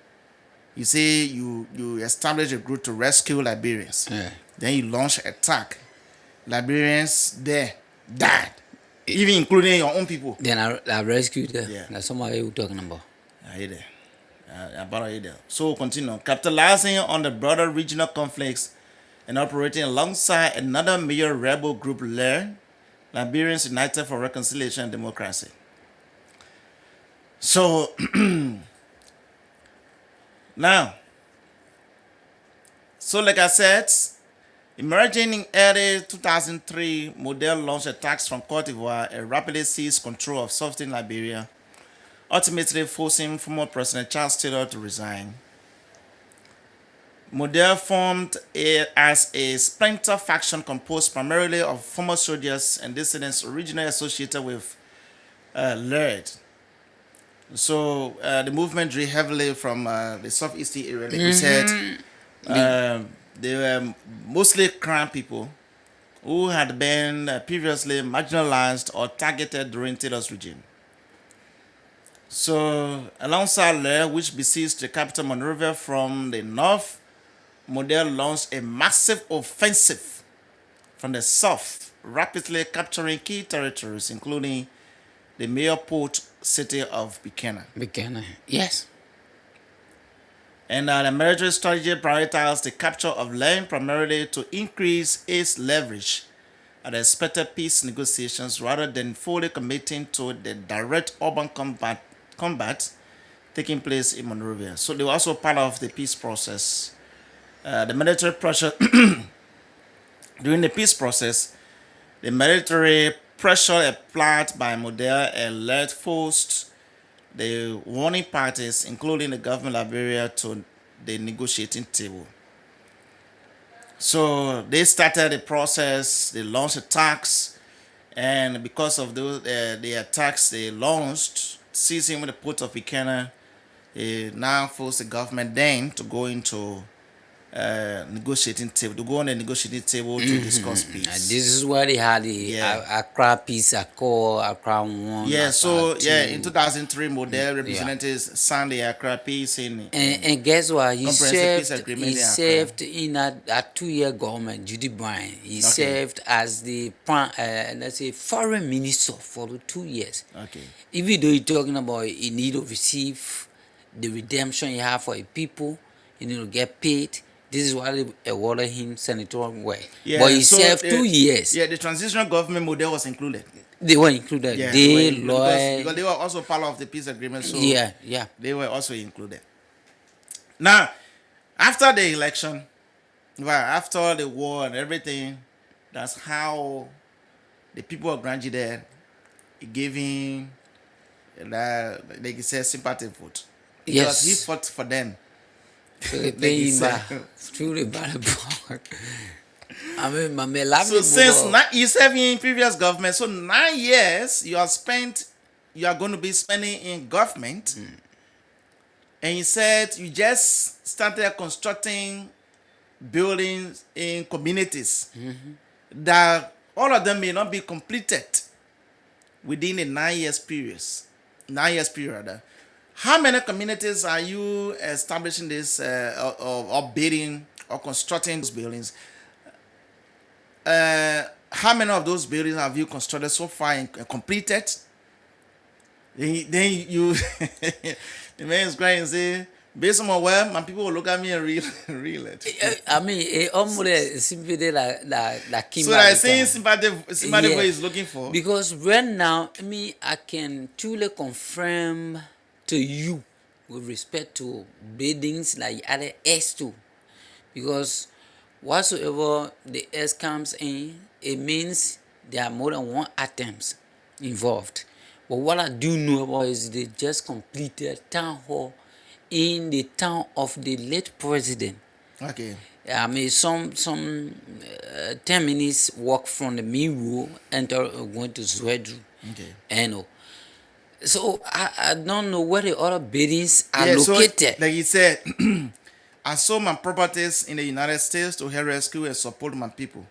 you say you establish a group to rescue Liberians. Yeah. Then you launch an attack. Liberians there died, even including your own people. Then I rescued her. Yeah. That's somebody you talking about. I hear that. About it there. So continue. Capitalizing on the broader regional conflicts and operating alongside another major rebel group, LER, Liberians United for Reconciliation and Democracy. So now, so like I said, emerging in early 2003, Model launched attacks from Cote d'Ivoire and rapidly seized control of southern Liberia, ultimately forcing former President Charles Taylor to resign. Model formed as a splinter faction composed primarily of former soldiers and dissidents originally associated with LERD. So the movement drew heavily from the southeast area, like we said. They were mostly Crown people who had been previously marginalized or targeted during Taylor's regime. So, alongside LER, which besieged the capital Monrovia from the north, Model launched a massive offensive from the south, rapidly capturing key territories, including the major port city of Buchanan. Buchanan. Yes. And the military strategy prioritized the capture of land primarily to increase its leverage at the expected peace negotiations rather than fully committing to the direct urban combat taking place in Monrovia. So they were also part of the peace process. The military pressure during the peace process, the military pressure applied by Model and LERD forced the warring parties, including the government of Liberia, to the negotiating table. So they started the process, they launched attacks, and because of those, the attacks they launched, seizing the port of Buchanan, they now forced the government then to go into negotiating table, to go on the negotiating table to discuss peace. This is where they had the Accra Peace Accord, Accra 1. Yeah, so Accra 2. in 2003, Model representatives signed the Accra Peace And guess what? He Comprehensive Peace served. Agreement He in Accra. served in a 2-year government. Judy Bryan. He served as the let's say foreign minister for 2 years. Okay. Even though you're talking about you need to receive the redemption you have for your people, you need to get paid. This is why they awarded him senatorial work. Yeah, But he so served the- 2 years. Yeah, the transitional government Model was included. They were included. Yeah, They, were included Lloyd. because they were also part of the peace agreement. So Yeah. they were also included. Now, after the election, well, after the war and everything, that's how the people of Granjide gave him that they said sympathy vote. Because he Yes. fought for them. So they Like pay you him said. back through the ballot box. I mean, my man, love So since you served in previous government, so 9 years you are going to be spending in government, and you said you just started constructing buildings in communities that all of them may not be completed within a 9 years period. 9 years period. How many communities are you establishing this or building or constructing these buildings? How many of those buildings have you constructed so far and completed? Then you, the man is crying and say, based on my web, my people will look at me and reel it. I mean, almost simply like So I think sympathy what he's looking for. Because right now, I can truly confirm to you with respect to buildings like other S2. Because whatsoever the S comes in, it means there are more than one items involved. But what I do know about is they just completed town hall in the town of the late president. Okay. I mean, some 10 minutes walk from the main road and going to Zwedru. Okay. So I don't know where the other buildings are Yeah, so located. like he said, I sold my properties in the United States to help rescue and support my people.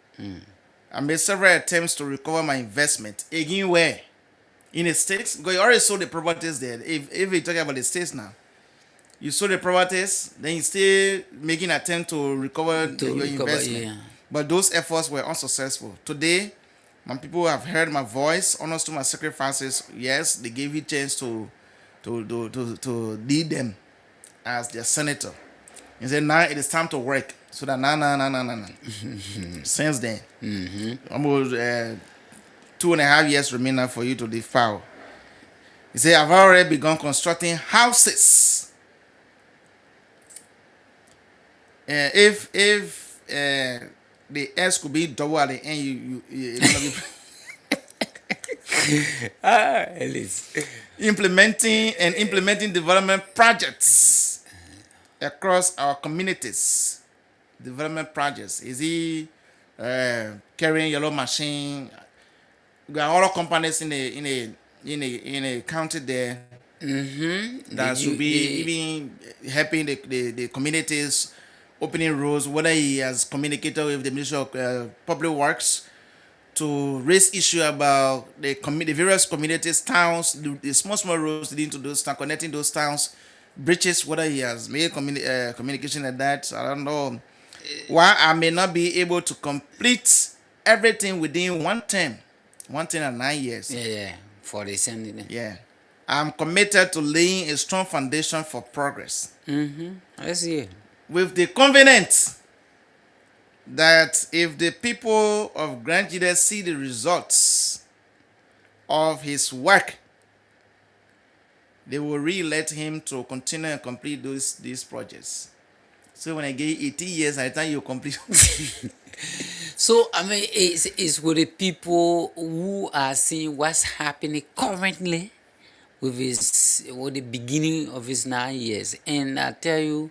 I made several attempts to recover my investment. Again, where? In the States? Because you already sold the properties there. If we talk about the States now, you sold the properties, then you still making attempt to recover your investment. Yeah. But those efforts were unsuccessful. Today, my people have heard my voice, honors to my sacrifices. Yes, they gave you chance to lead them as their senator. He said, now it is time to work. So that nah. Since then, almost 2.5 years remain for you to leave power. He said, I've already begun constructing houses. If the S could be double at the end, you're gonna be At least. implementing development projects across our communities. Development projects. Is he carrying yellow machine? We got other companies in a county there that should be even helping the communities, opening roads. Whether he has communicated with the Ministry of Public Works to raise issue about the various communities, towns, the small roads leading to those towns, connecting those towns, bridges. Whether he has made communication like that, I don't know. Why I may not be able to complete everything within 1 term and 9 years. Yeah, for the sending. Yeah, I'm committed to laying a strong foundation for progress. I see. With the confidence that if the people of Grand Jide see the results of his work, they will re-elect him to continue and complete these projects. So when I get 18 years, I think you complete. So I mean, it's with the people who are seeing what's happening currently with the beginning of his 9 years, and I tell you,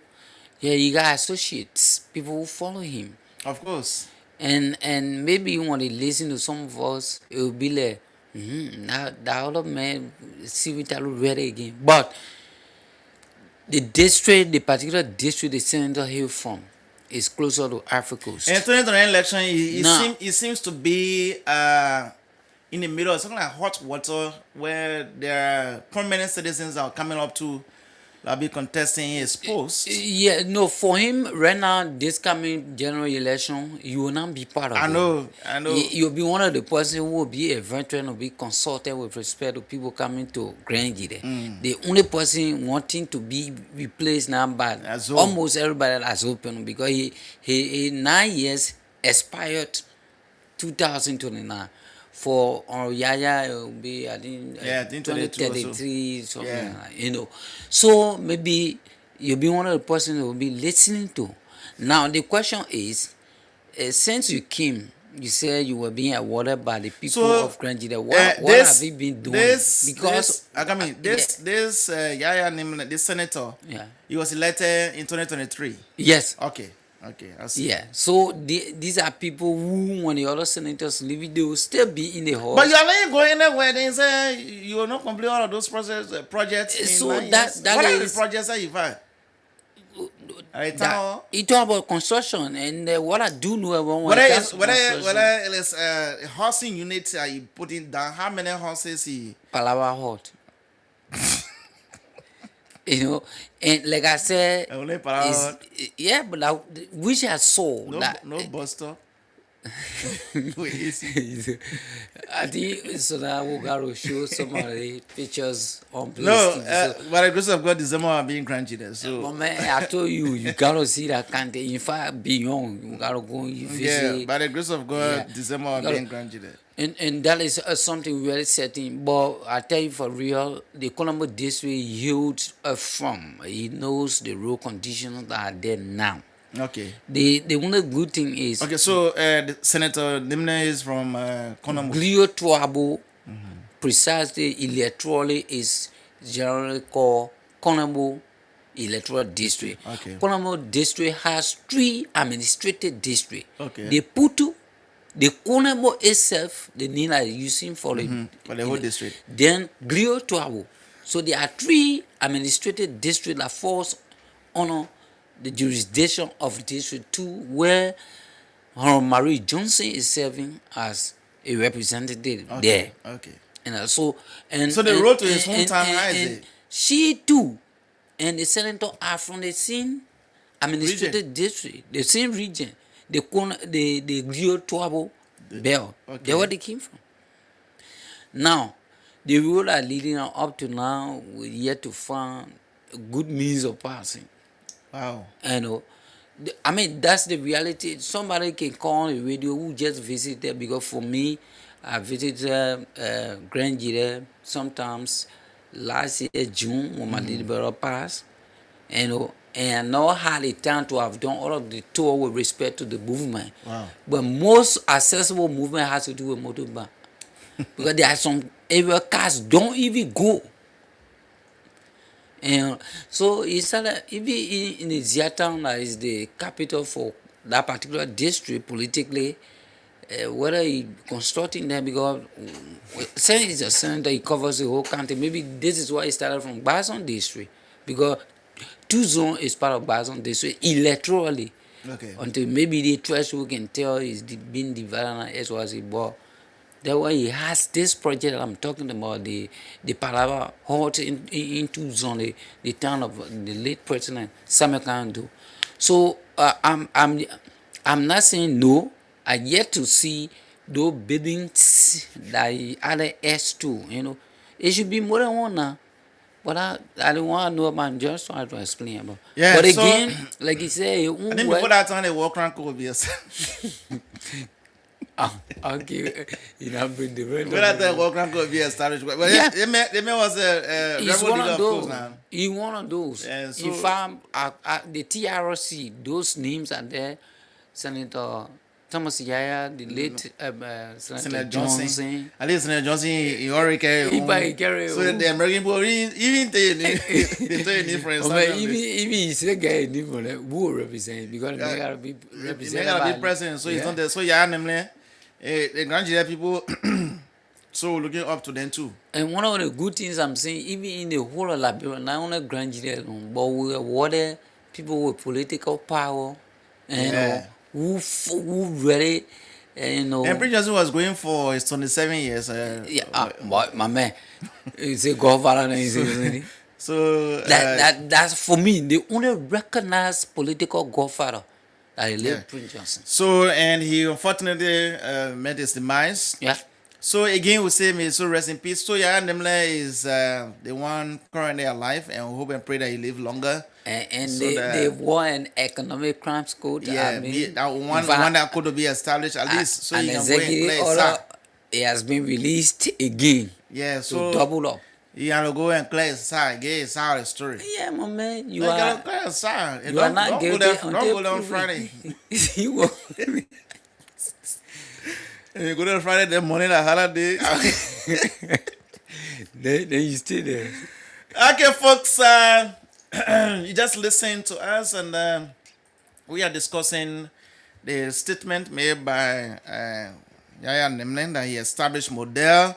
yeah, you got associates, people who follow him, Of course. and maybe you want to listen to some of us, it will be like, now that other man see we tell ready again, but the particular district the senator hail from is closer to Africa Coast. In 2020 election, No. it seems to be in the middle of something like hot water where there are prominent citizens that are coming up to be contesting his post. Yeah, no, for him right now, this coming general election, you will not be part of it. I know. You'll be one of the person who will be a veteran, will be consulted with respect to people coming to Grand Jide. The only person wanting to be replaced now by Azo. almost everybody that's open, because he 9 years expired 2029. For Yaya, it will be, I think, I think 22 or so. 2033, something Yeah. like that, So maybe you'll be one of the person who will be listening to. Now, the question is, since you came, you said you were being awarded by the people of Grand Jide. What have you been doing? This Yaya named this senator, Yeah. he was elected in 2023. Yes. Okay, I see. Yeah. So these are people who, when the other senators leave, they will still be in the hall. But you are not going anywhere. They say you will not complete all of those projects. In So 9 that years. What are the is- projects that you find? He talk about construction, and what I do know about when Whether it it's comes to whether construction, whether it is a housing unit he putting down, how many houses he? Palawa hot. And like I said, Only Palawa yeah, but which I saw no that no bus stop. Wait, easy. I think so that we got to show some of the pictures on No, PlayStation. So, by the grace of God, December are being granted. but So man, I told you, you gotta see that country. In fact, beyond, you gotta go and yeah, visit. by the grace of God, Yeah. December are You gotta- being granted. And that is something very certain. But I tell you for real, the Colombo district yields from. He knows the road conditions that are there now. Okay. The only good thing is Okay, so the Senator Nimne is from Konomo. Glio Tuabo, precisely electorally is generally called Colombo electoral district. Okay. Colombo district has 3 administrative districts. Okay. The Putu, the Colombo itself, the name are using for For the whole district. Then Glio Tuabo. So there are 3 administrative districts that falls under the jurisdiction of District 2, where Honorable Marie Johnson is serving as a representative there. Okay. And also, and So the and- road to his and- hometown, and- how is and it? She too, and the senator are from the same administrative district, the same region, the Grio Tuabo Bell. okay. That's where they came from. Now, the road are leading up to now, we yet to find a good means of passing. Wow. You know, I mean, that's the reality. Somebody can call on the radio who just visited, because for me, I visited Grand Gire sometimes last year, June, when my little passed. You know, and I know how the time to have done all of the tour with respect to the movement. Wow. But most accessible movement has to do with motorbike. Because there are some area cars don't even go. And so it's like, even in the Ziatown, that is the capital for that particular district politically, whether he constructing there, because saying it's a center, it covers the whole country. Maybe this is why it started from Bazon district, because two zone is part of Bazon district electorally. Okay. Until maybe the threshold can tell is being divided on SYC, but that's why he has this project that I'm talking about, the Palava Halt into zone, the town of the late president Samuel Kando. So I'm not saying no. I yet to see those buildings that he added S2. You know, it should be more than one now. But I don't want to know about. I'm just trying to explain about. Yeah, But so- again, like you say, I think before that time, they walk around could be a. okay, you know, bring the rent. Before that time, walk around could be established. But Yeah. they was a He's rebel one leader, of of course, those. now. He's one of those. Yeah, so- In fact, the TRC, those names are there. Senator Thomas Yaya, the late Senator Johnson. At least Senator Johnson, he already carry. He probably carry So home. the American people, even they tell you friends. Oh, man, even he's a guy who will represent, because they gotta be They represented gotta by be president, so he's yeah. not there. So yeah, namely, the Nigeria people, so looking up to them too. And one of the good things I'm saying, even in the whole of Liberia, not only Grand Gire alone, but we awarded people with political power, and Yeah. who really, you know. And Prince Johnson was going for his 27 years. Yeah, but my man, he's a godfather, and he's a So that's for me the only recognized political godfather that I Yeah. Prince Johnson. so and he unfortunately met his demise. Yeah. So again, we say may so rest in peace. So yeah, Nemle is the one currently alive, and we hope and pray that he live longer. And So they, that- they wore an economic crimes code. Yeah, I mean, that one, in fact, one that could be established at least, so an you can go and executive play order SAR. it has been released again Yeah, to so double up. you have to go and play SAR, get SAR a story. Yeah, my man, you You are gotta play SAR. you are not Don't guilty go there, until don't go there on proven. Friday. You will- And you go there Friday, the morning a holiday. then you stay there. Okay, folks, you just listen to us, and we are discussing the statement made by Yaya Nemlen that he established model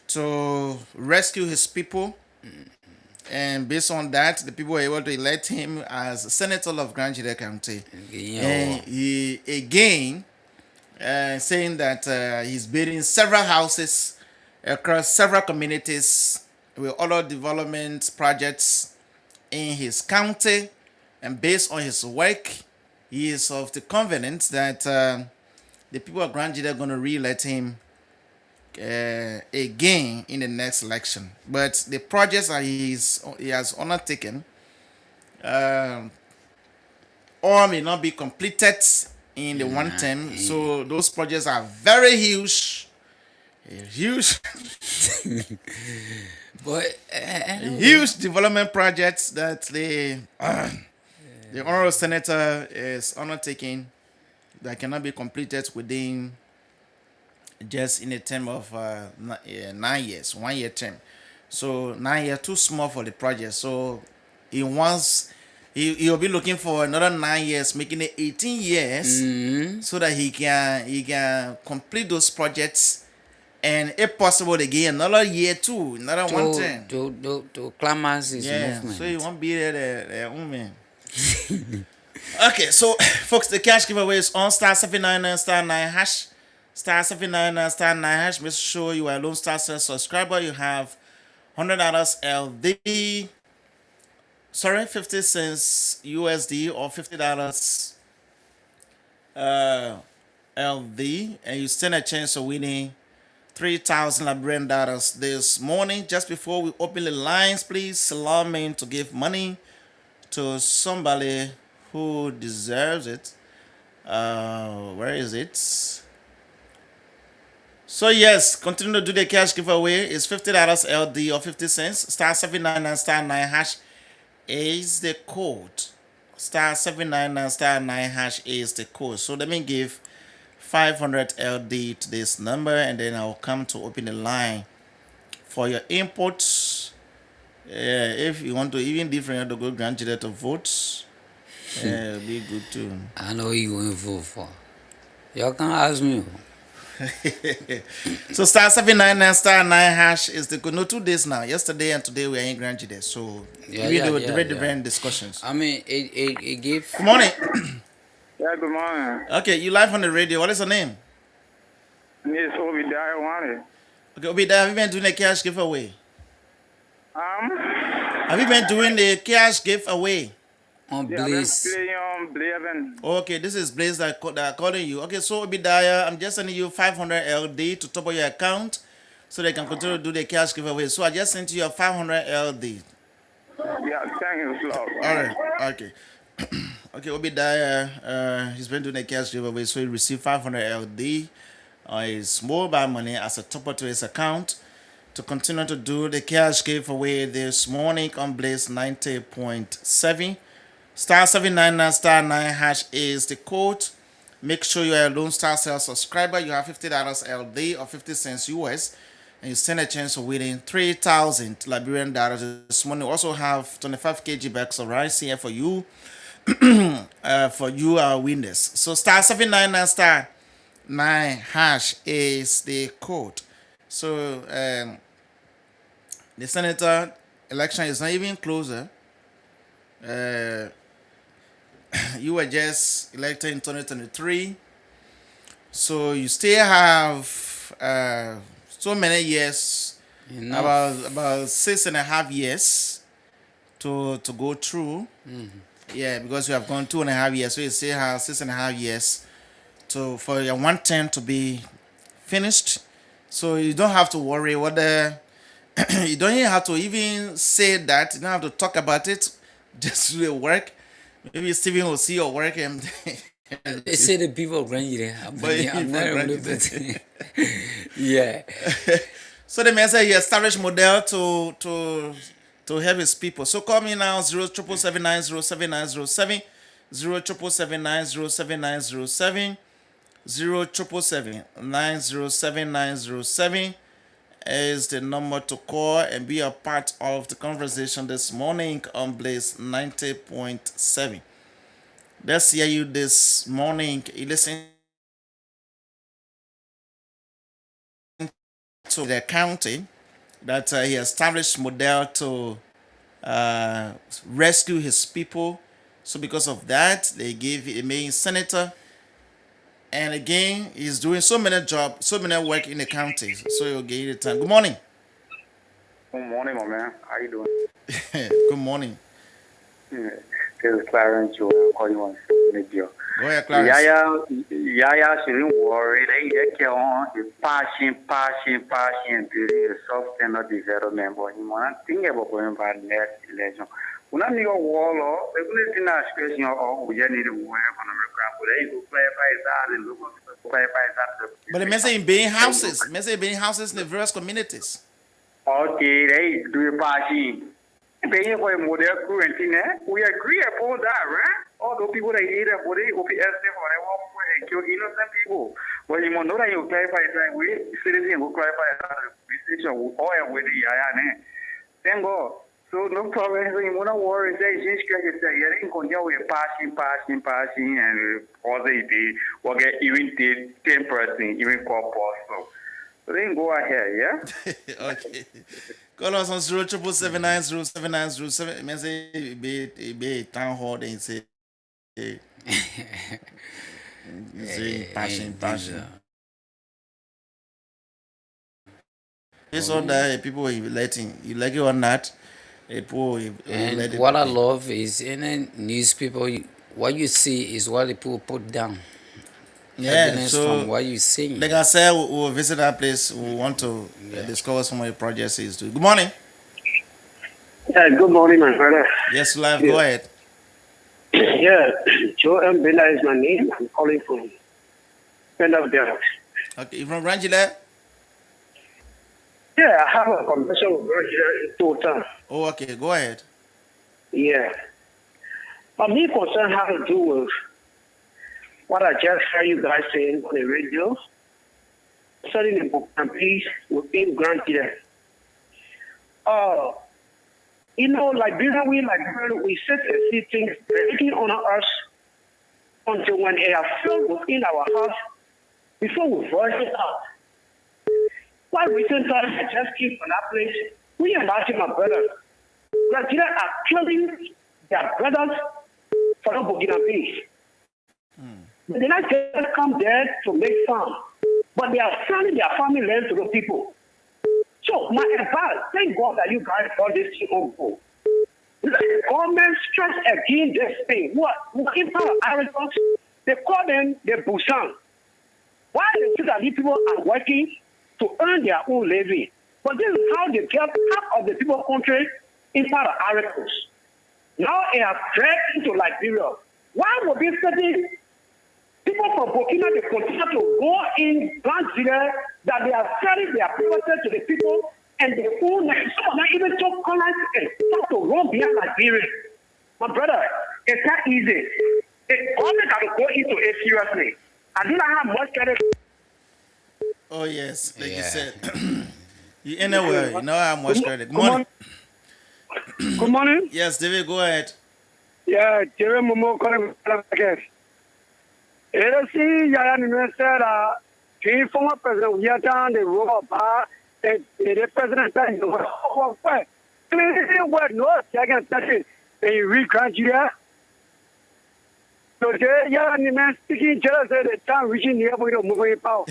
to rescue his people. And based on that, the people were able to elect him as senator of Grand Gire County. Yeah. And he again saying that he's building several houses across several communities with other development projects in his county. And based on his work, he is of the confidence that the people of Grand Jide are going to re-elect him again in the next election. But the projects that he has undertaken, all may not be completed in the one term. So those projects are very huge, huge, But huge development projects that the honorable senator is undertaking that cannot be completed within just in a term of 9 years, 1 year term. So 9 years too small for the project. So he wants he'll be looking for another 9 years, making it 18 years, so that he can complete those projects, and if possible, again another year too, another one term. to climax his movement. So he won't be there the woman. Okay, so folks, the cash giveaway is on star 799 star 9 hash. Star 799 star 9 hash. Make sure you are a Lone Star Cell subscriber. You have $100 LD. Sorry, 50 cents USD or $50 LD, and you stand a chance of winning 3,000 Liberian dollars this morning. Just before we open the lines, please allow me to give money to somebody who deserves it. Where is it? So yes, continue to do the cash giveaway. It's $50 LD or 50 cents. Star 799 star 9 hash is the code. Star 799 star 9 hash is the code. So let me give 500 LD to this number, and then I'll come to open the line for your inputs. If you want to even different to go Grand Jide to vote, it'll be good too. I know you going to vote for. Y'all can ask me. So star 799 star 9 hash is the good. No, 2 days now. Yesterday and today we are in Grand Jide. So we do different discussions. I mean, it gave. Good morning. Yeah, good morning. Okay, you live on the radio. What is your name? Yes, Obadiah Wani. Okay, Obadiah, have you been doing the cash giveaway? Have you been doing the cash giveaway? On Yeah, Blaze. I'm playing on Blaven. Okay, this is Blaze that are calling you. Okay, so Obadiah, I'm just sending you 500 LD to top of your account so they can continue to do the cash giveaway. So I just sent you a 500 LD. Yeah, thank you, Lord. All right, okay. Okay, Obadiah, he's been doing a cash giveaway, so he received 500 LD on his mobile money as a top up to his account to continue to do the cash giveaway this morning on Blaze 90.7. Star 799 star 9 hash is the code. Make sure you are a Lone Star Cell subscriber. You have $50 LD or 50 cents US, and you stand a chance of winning 3,000 Liberian dollars this morning. Also have 25 kg bags of rice here for you. For you, our winners. So star 799 star 9 hash is the code. So the senator election is not even closer. You were just elected in 2023, so you still have so many years, about 6.5 years to go through. Yeah, because you have gone 2.5 years, so you still have 6.5 years for your one term to be finished. So you don't have to worry whether you don't even have to even say that. You don't have to talk about it. Just do the work. Maybe Stephen will see your work and They say the people of Grand Jide. I'm not really betting. Yeah. So the man said he established model to help his people. So call me now 07779079070 07779079070 07779079070 is the number to call and be a part of the conversation this morning on Blaze 90.7. Let's hear you this morning. You listen to the county that he established model to rescue his people. So because of that, they gave him a senator. And again, he's doing so many jobs, so many work in the county. So he'll give you the time. Good morning. Good morning, my man. How you doing? Good morning. This is Clarence. I'm calling on Go ahead, Clarence. Yaya shouldn't worry. They get on passion, building sustainable development. But you want to think about going by next election. When I'm your wall, we're going to ask question or we need to work on the ground. They go clarify that and look at clarify that. But the message in being houses in the various communities. Okay, they do a party. Paying for a model quarantine, we agree upon that, right? All the people that eat a body, OPS, or they walk away and kill innocent people. When you know that you clarify that way, citizens will clarify that decision or with the IAN. Thank God. So no problem. You want to worry, say, you ain't going to with passing, and all they did, will get even 10%, even call so. So then go ahead, yeah? Okay. Call us on 077790790. It means be town hall and say, passion. It's all that people are letting you like it or not. And what I love is in the newspaper, what you see is what the people put down. Yeah, so from what you see. Like I said, we'll visit that place. We want to discover some of your projects. Good morning. Yeah, good morning, my brother. Yes, live. Go ahead. Yeah, Joe M. Bella is my name. I'm calling from Pennsylvania. Okay, you from Rangila? Yeah, I have a conversation with Rangila in total. Oh, okay. Go ahead. Yeah. But me concern has to do with what I just heard you guys saying on the radio, studying the book and peace within Granted. Liberia, we sit and see things breaking on us until when they are filled within our house before we voice it out. Why recent times I just came from that place, we imagine my brothers. Granted are killing their brothers for the Burkina Faso. They did not just come there to make fun, but they are selling their family land to the people. So my advice, thank God that you guys got this thing on board. Let the government stress against this thing. What in power arrogance? They call them the Busan. Why the Sudanese people are working to earn their own living? But this is how they get half of the people country in power arrogance. Now they are dragged into Liberia. Why would they study? People from Burkina, they continue to go in Nigeria that they are selling their property to the people and they own them. Some of them even took colors and start to run behind Nigeria. My brother, it's not easy. The government can go into it seriously. I do not have much credit. Oh, yes. Like you said. You anywhere, you know how much credit. Good morning. Good morning. Yes, David, go ahead. Yeah, Jerry Momo calling again. See, Yaya Nimesera, the former president, we are down the road, and the president said, no second session, they regrant you. So, Yaya Nimes speaking just at the time, reaching the able to move in power.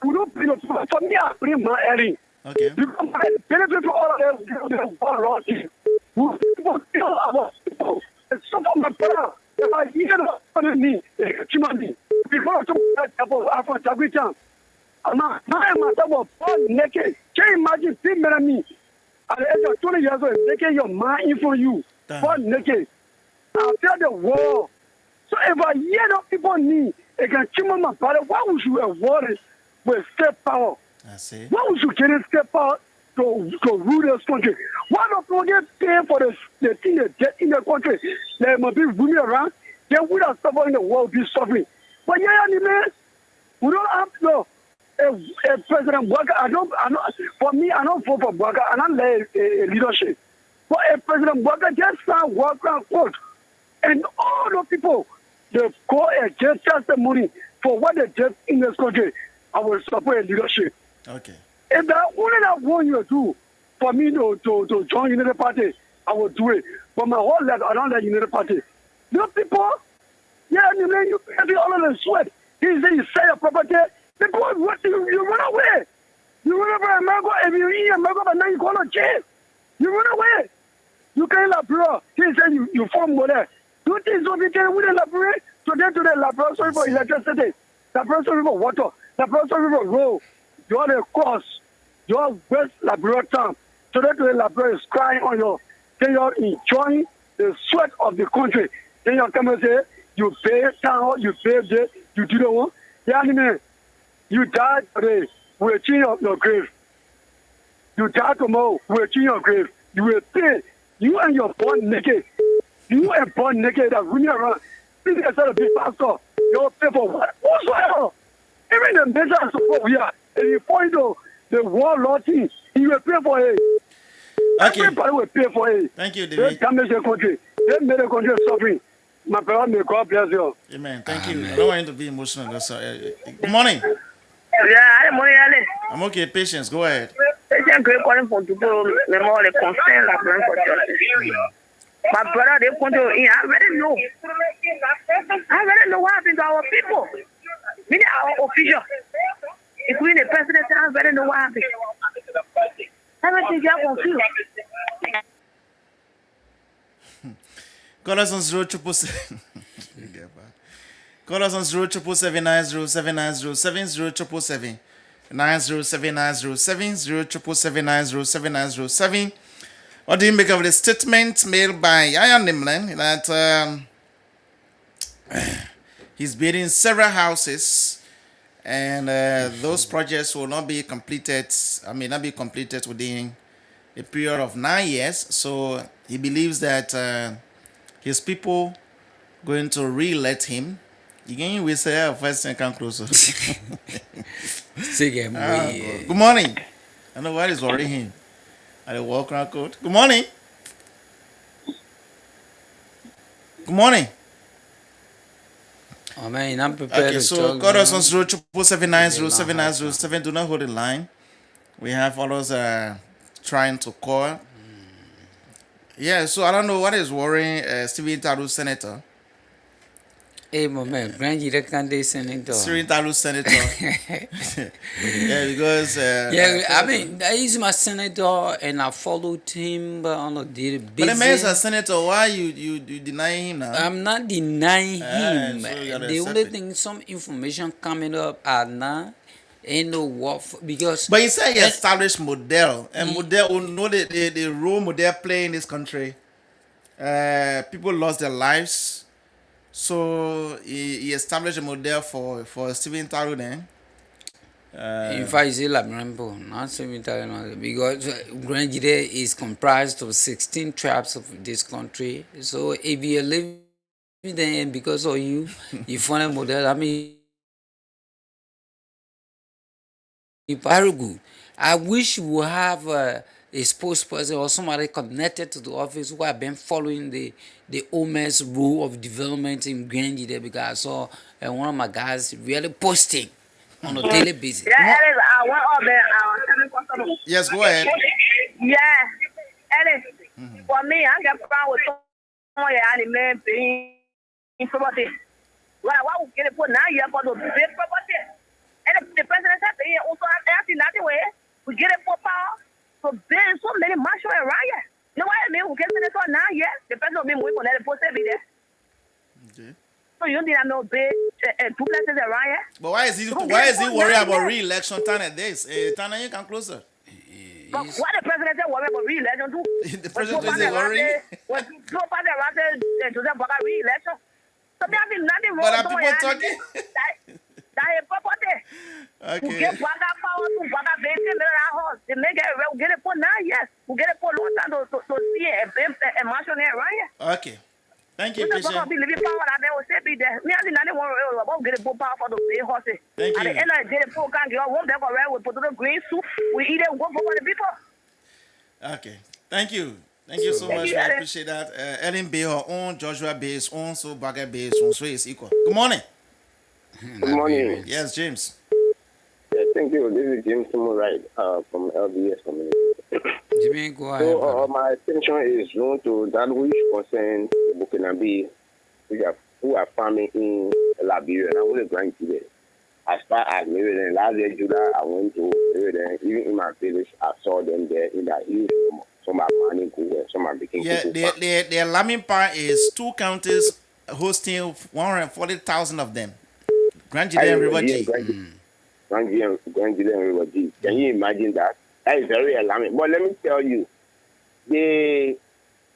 We don't put it for me, I bring my early. Okay. You come back, benefit for all of them, one lot. People kill our people. And some of my brother, if I hear on me, Chimani, before I took that double after Tabitan, I'm not double naked. Can you imagine seeing me at the age of 20 years old, making your mind for you, born naked? I'll tell the world. So if I hear that people need, they can chimney my brother, why would you avoid it with state power? I see. Why would you get a step out to rule this country? Why don't people get paid for the thing they get in the country? There must be women around. Then we are suffering in the world, be suffering. But we don't have to know. If President Bouaga, for me, I don't vote for Bouaga, I don't like leadership. But if President Bouaga just start working on court, and all the people, they go and get testimony for what they did in this country, I will support leadership. Okay. If that only that one you do for me to join United Party, I will do it. But my whole life, I don't like United Party. You people, you pay all of the sweat. He said you sell your property. People, what you run away. You run away America. If you eat America, but now you go to jail. you form model. Do things so they can win elaborate today to the laboratory for electricity, laboratory for water, laboratory for road. You are the cost. You are waste laboratory time. Today to the laboratory is crying on your. Then you're enjoying the sweat of the country. Then you come and say you pay town, you pay this, you do the one. Yeah, man, you die today. We're change your grave. You die tomorrow. We're change your grave. You will pay. You and your born naked. You and born naked that running around. This is a big pastor. You'll pay for what? Whatsoever. Even the measure support we are. And you point to the warlord thing, he will pay for it. Okay. Everybody will pay for it. Thank you, They David. damage the country. They made the country suffering. My brother, may God bless you. Amen. Thank you. I don't want you to be emotional. That's, good morning. Yeah, I'm morning, Ale. I'm okay. Patience. Go ahead. Patient great calling for people, memorial, the concern, like run for church. My brother, they come to in. I already know. I already know what happened to our people. Meaning our official. Including the president, I already know what happened. Everything got confused. Call us on 0777. Call us on 0777 907907 What do you make of the statement made by Ian Nimlin that he's building several houses and those projects will not be completed, not be completed within a period of 9 years. So he believes that his people going to re-elect him. Again, we say first and come closer. Good morning. I know what is worrying him. At the walk around code. Good morning. Good morning. Oh man, I'm prepared. Okay, so call us on 0779079007. Do not hold the line. We have others trying to call. Yeah, so I don't know what is worrying Stephen Taru Senator. Hey, my man, Grand Candidate Senator. Stephen Taru Senator. Yeah, because he's my senator, and I followed him on a daily basis. But the man is a senator. Why you denying him now? I'm not denying him. So the only thing, some information coming up are now. Ain't no what because. But you say he established model and model will know the role model play in this country. People lost their lives, so he established a model for Stephen Taru then. In fact, it's Labrambo, not Stephen Taru, because Grand Jide is comprised of 16 tribes of this country. So if you live there because of you find a model. Very good. I wish we have a spokesperson or somebody connected to the office who have been following the OMS rule of development in Grand Jide, because I saw one of my guys really posting on a daily basis. Yeah, Alice, one of the Yes, go ahead. Yeah, Alice. For me, I get found with someone man paying property. Well, I will get it for 9 years for the big property. And the president said they also have nothing way. We get it for power. So there's so many marshals around here. You know what I mean? We get it for 9 years. The president will be waiting for that post every day. Okay. So you need to know big 2 places around here. But why is he worried about re-election time at this? Tana, you come closer. But what the president said worry about re-election too? The president is worried. When Joe Biden around Joseph Boga re-election. So there's nothing wrong. But are people talking? That is property. Okay. We get Boga power to Boga basic house. They make it, we get it for 9 years. We get it for a long time to see a marshal there right here. Okay. Thank you, We Patient. don't be living power that they will say be there. Me, I think nothing wrong about get it for power for the big horses. Thank At the you. end of the day, the folk can't get one back around with potato green soup. We eat it, go for the people. Okay. Thank you. Thank you so much. I appreciate that. Ellen Bay, her own, Joshua Bay, his own, so Bagger Bay, his own, so it's equal. Good morning. Good morning. Yes, James. Yeah, thank you. This is James Wright from LBS community. Jimmy, go ahead. So my attention is drawn to that which concerns Burkinabe who are farming in Liberia. And I want to grant you that. As far as maybe last year, July, I went to maybe even in my village, I saw them there in that huge room. some are money go, some are making Yeah, the alarming part is 2 counties hosting 140,000 of them. Grand Julian and River G. Grand Julian and River G. Can you imagine that? That is very alarming. But let me tell you, the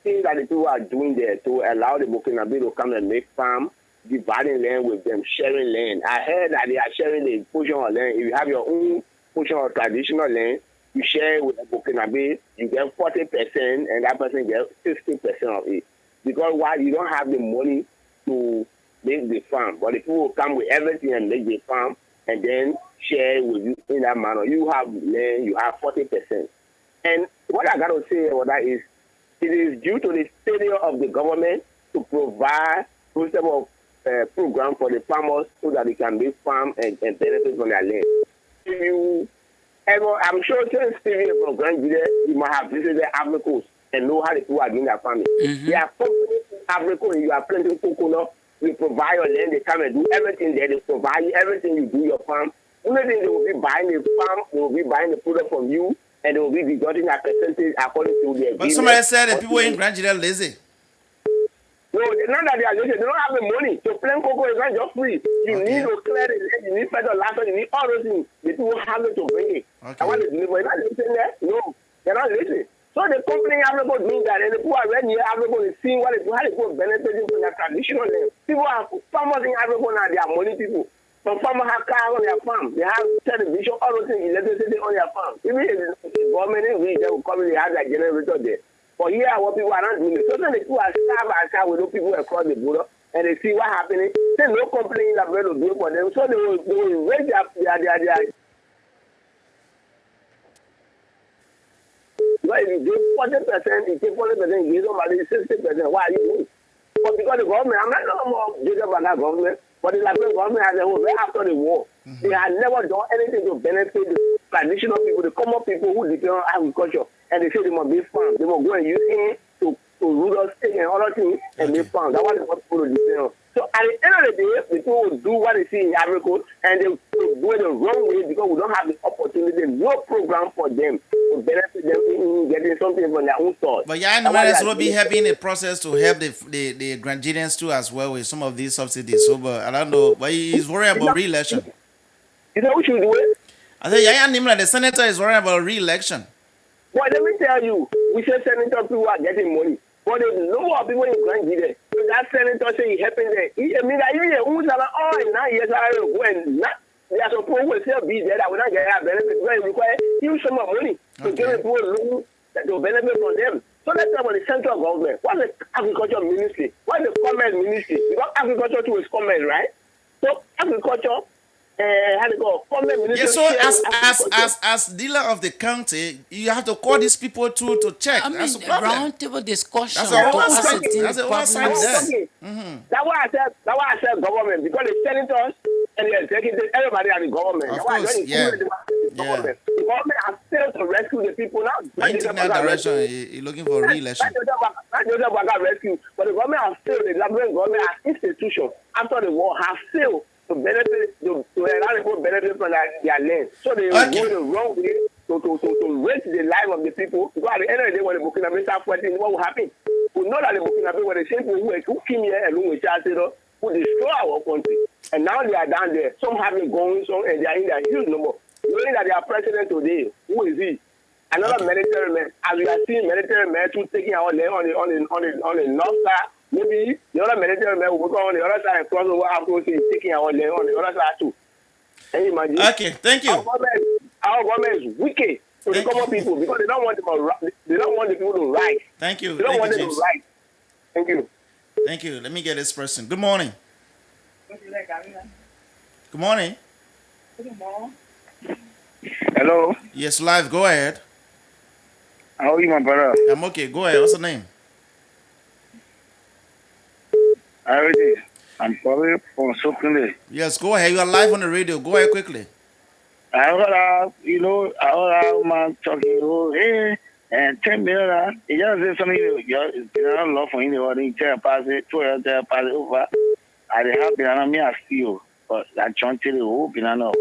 thing that the people are doing there to allow the Burkinabe to come and make farm, dividing land with them, sharing land. I heard that they are sharing a portion of land. If you have your own portion of traditional land, you share with the Burkinabe, you get 40% and that person gets 60% of it. Because why? You don't have the money to make the farm. But the people will come with everything and make the farm and then share with you in that manner. You have land, you have 40%. And what I got to say about that is, it is due to the failure of the government to provide some type of program for the farmers so that they can make farm and benefit from their land. If you ever, I'm sure since Stevie from Grand Julian, you might have visited Africa Coast and know how the people are doing their farming. They are companies in Africa and you are planting coconut, you provide your land, they come and do everything there, they provide you everything you do your farm. Only thing they will be buying the farm, they will be buying the product from you, and they will be deducting a percentage according to their. But somebody said that people in Grand Julian lazy. No, not that they are lazy. They don't have the money to plant cocoa. It's not just free. You need to clear the land. You need federal license. You need all those things. The people have it to bring it. I want to deliver. You're not listening there? No, they're not listening. So the company Africa doing that, and the people are right here. Africa is seeing what they do, how they go benefiting from their traditional land. People are farmers in Africa now. They are money people. Some farmers have cars on their farm. They have television, all those things, electricity on their farm. Even if the government in which they will come in, they have their generator there. But here, what people are not doing it. So then the people are starved with those people across the border, and they see what happening. There's no company in that way to do it for them. So they will raise their Because if you give 40%, you take 40%, you give somebody 60%. Why are you doing it? But because the government, I'm not no more judging about that government, but the Liberian government has a whole right after the war. They have never done anything to benefit the traditional people, the common people who depend on agriculture. And they say they must be farmed. They must go and use it to root us and other things and be farmed. That's what they want people to depend on. So at the end of the day, the people will do what they see in Africa and they will do it the wrong way because we don't have the opportunity, no program for them to benefit them in getting something from their own source. But yeah, I know that's will be helping in the process to help the Granadians too as well with some of these subsidies. So, but I don't know, but he's worried about re-election. You know what you do it? I said, yeah, Nimla, the senator is worried about re-election. Well, let me tell you, we say senator people are getting money. But there's no more people in Grand Julian. So that senator say he helping them. I mean, even in 9 years when they are supposed to still be there that will not get a benefit. But it requires huge sum of money to give people loan that will benefit from them. So let's talk about the central government. What's the agriculture ministry? What's the commerce ministry? Because agriculture too is commerce, right? So agriculture. How to go? Yeah, so as dealer of the county, you have to call these people to check. I mean, that's the problem. roundtable discussion. That's a oversight there. That's why I said government, because the senators and the executives, everybody at the government. Of course, the government has failed to rescue the people now. But in that direction, you're looking for re-election. Not just about rescue, but the government has failed. The Liberian government as institution after the war has failed to benefit, to allow people benefit from their land. So they go the wrong way to raise the life of the people. Because at the end of the day, when the Burkinabe start fighting, what will happen? We know that the Burkinabe were the same people who came here along with Charles, who destroy our country. And now they are down there. Some have been going, some and they are in their huge number. Knowing that they are president today, who is he? Another military man. As we are seeing military men too taking our land on the north side. Maybe the other military men will go on the other side and cross over after taking our land on the other side too. Can you imagine? Okay, thank you. Our government is wicked to the common people because they don't want the people to rise. Thank you. They don't want them to rise. Thank you. Thank you. Let me get this person. Good morning. Good morning. Hello. Yes, live. Go ahead. How are you, my brother? I'm okay. Go ahead. What's the name? I'm probably from Sokune. Yes, go ahead. You are live on the radio. Go ahead quickly. I heard a man talking, hey, and 10 million. He just said something, you know, love for him, he tell pass it, pass it over. I have been me as you, but that John Tilly who been enough.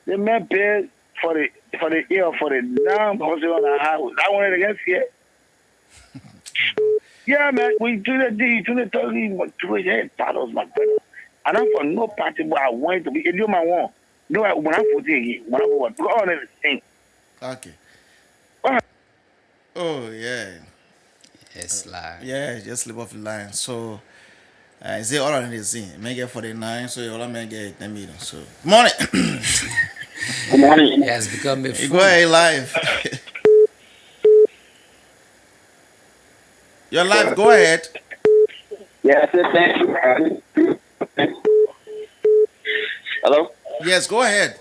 The man paid for the year for the down hospital on house. I wanted to get here. Yeah, man, we do the deed, to the 30 battles, my brother. And I'm for no party, but I want to be a do my one. No, when I'm 40, when I'm what? Go on and sing. Okay. Oh, yeah. Yes, like. Yeah, just slip off the line. So, is it all on the scene? Make it 49, so you'll make it 10 million. So, morning. Good morning. It has become a Go ahead, live. You're live, go ahead. Yes, thank you. Hello? Yes, go ahead.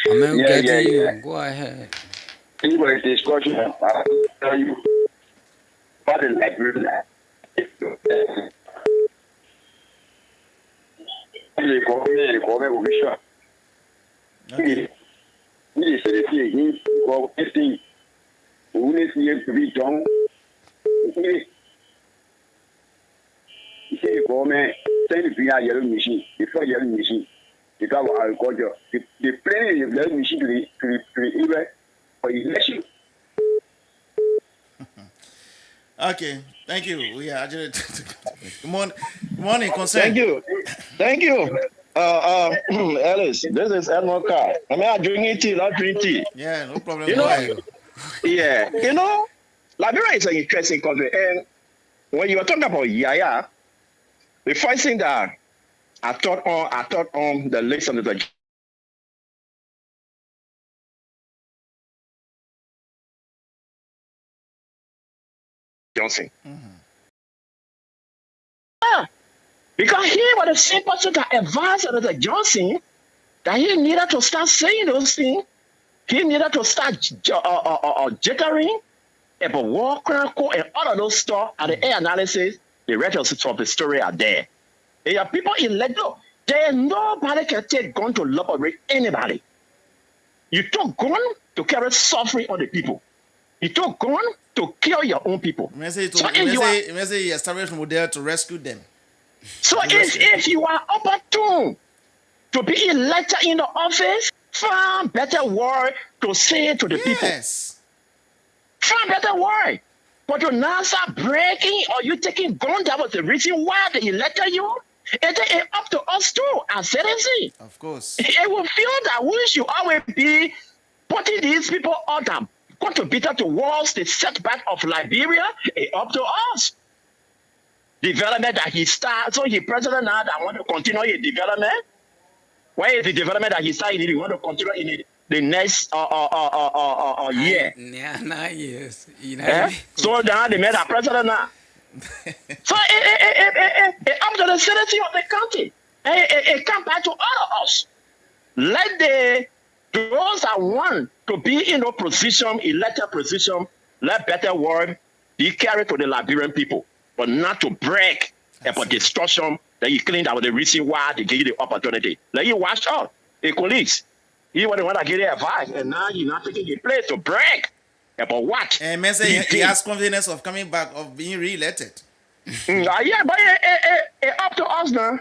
I'm going to Yeah, get yeah, you. yeah. Go ahead. Anyway, this question, I'll tell you what is like really like. They call me, will be sure. Okay. We say the thing, well, anything, we need to be done. He said, call me, send it to yellow machine, before yellow machine. Because our agriculture, the planning of yellow machine to the for election. Okay, thank you. We are actually. Good morning, concern. Thank you. Alice, this is Edmond Carr. I mean, I'm drinking tea, not drinking tea. Yeah, no problem. You Go know, ahead. yeah, you know, Liberia is an interesting country. And when you were talking about Yaya, the first thing that I thought on the list of the Johnson. Because he was the same person that advised Senator Johnson that he needed to start saying those things. He needed to start jittering about war crime and all of those stuff. At the air analysis, the rest of the story are there. And your people elected. There nobody can take gun to liberate anybody. You took gun to carry suffering on the people. You took gun to kill your own people. You say you established a model to rescue them. So if you are opportune to be elected in the office, find better word to say to the people. Yes. Find better word. But you now start breaking or you taking gun, that was the reason why they elected you. It's up to us too, as citizens. Of course. It will feel that we should always be putting these people on that contributor towards the setback of Liberia. It's up to us. Development that he started, so he president now that want to continue his development. Why is the development that he started? He want to continue in the next year. Yeah, years. So now they made a president now. So it up to the citizen of the country. It come back to all of us. Let those that want to be in a position, elected position, let better word be carried to the Liberian people, but not to break about destruction that you claim that was the reason why they gave you the opportunity. Let you watch out, the colleagues. You were the one that gave the advice, and now you're not taking the place to break. About what? And man say he has confidence of coming back, of being re-elected. Yeah, but it's up to us now.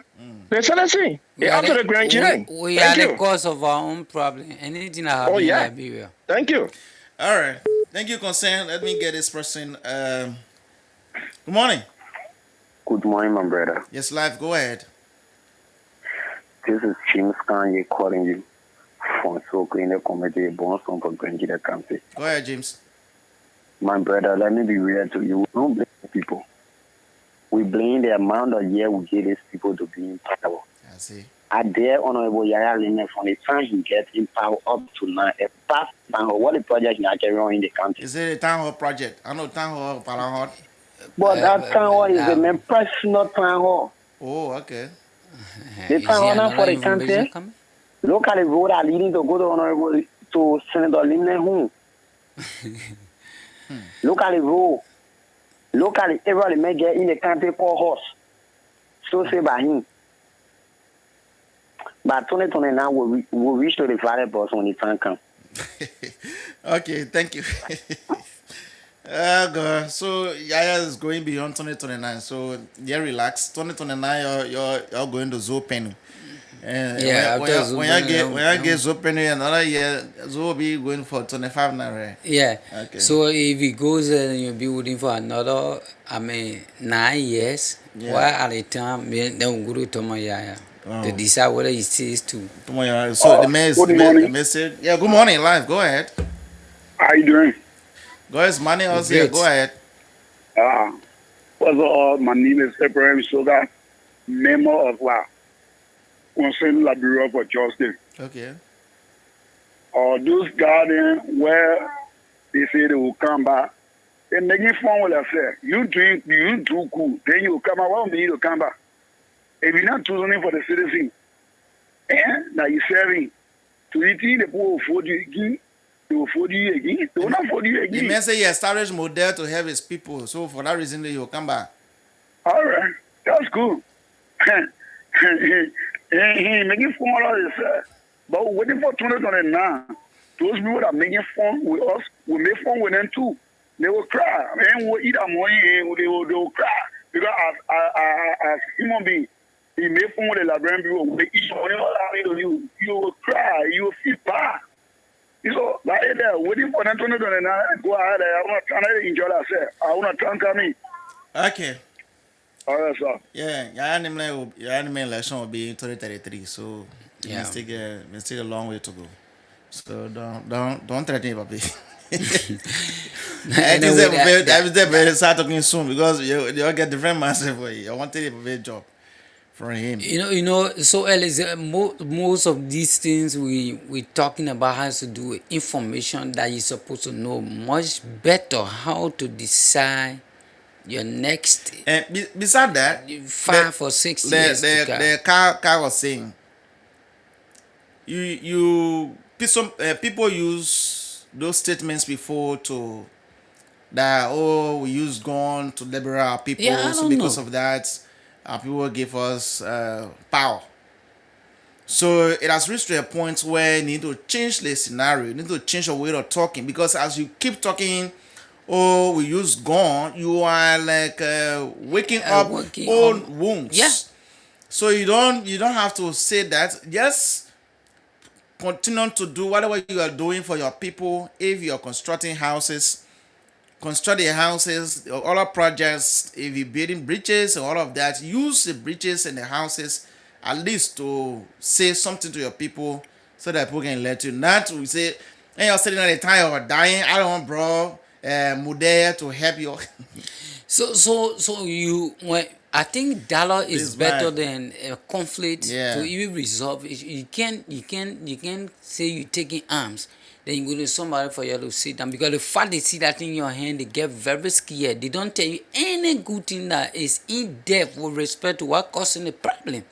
The citizen. It's up to the grandchildren. We are the cause of our own problem. Anything that happens in Liberia. Thank you. All right. Thank you, concern. Let me get this person. Good morning. Good morning, my brother. Yes, live. Go ahead. This is James Kanye calling you from Soko in the committee, Bonson for Granjida County. Go ahead, James. My brother, let me be real to you. We don't blame people. We blame the amount of year we give these people to be in power. I see. I dare Honorable Yaya Lime from the time he gets in power up to now, a past town hall, what the project he has carried on in the country. Is it a town hall project? I know town hall, Palahot. But that town hall is a main personal town hall. Oh, okay. The town hall now for the country. Locally vote are leading to go to Honorable to Senator Limne home. Locally vote. Locally, everybody may get in the country called horse. So say by him. But 2029 will reach to the valley boss when the time comes. Okay, thank you. God. So Yaya is going beyond 2029. So yeah, relax. 2029, you're going to Zopenu. Yeah, when I get open another year, so will be going for 25 naira. Yeah. Okay. So if it goes and you'll be waiting for another, 9 years, Yeah. while at the time, then we'll go to Tomoyaya to decide whether he stays to. Tomoyaya. So the message. Yeah, good morning, live. Go ahead. How you doing? Guys, money also here. Go ahead. First of all, my name is Abraham Soga, member of Concern Bureau for Justice. Okay. Those gardens where they say they will come back, they're making fun with themselves. You do cool, then you come back. Why don't you come back? If you're not choosing for the citizen, now you're serving to eat the poor afford you again. They will afford you again. They will not afford you again. The man say he established model to help his people, so for that reason he will come back. All right, that's cool. He making fun of us, but waiting for 2029. Those people that are making fun with us, we make fun with them too. They will cry. We'll eat our money, they will cry. Because as human beings, he made fun with the Liberian people. We eat money, you will cry, you will feel bad. So, like that, waiting for them 2029, go ahead. I want to enjoy ourselves. I want to thank me. Okay. All right, sir. Yeah, your anime election will be in 2033, so Yeah. It's still a long way to go. So don't threaten me, papi. I start talking soon because you'll get different master for you. I wanted a job from him. You know. So, Alice, most of these things we talking about has to do with information that you're supposed to know much better how to decide your next. And beside that, 5 or 6 years. The car was saying, people use those statements before to that we use gun to liberate our people. Yeah, I so don't because know. of that, our people give us power. So it has reached to a point where you need to change the scenario. You need to change your way of talking because as you keep talking, we use gun, you are like waking up old wounds. Yeah. So you don't have to say that. Just continue to do whatever you are doing for your people. If you are constructing houses, construct the houses, other projects. If you're building bridges and all of that, use the bridges and the houses at least to say something to your people so that people can let you. Not to say, hey, you're sitting at the time or dying. I don't want, bro. Mudea to help you. So I think dialogue is better than conflict to even resolve it. You can't say you taking arms, then you go to somebody for you to sit down because the fact they see that in your hand, they get very scared. They don't tell you any good thing that is in depth with respect to what causing the problem.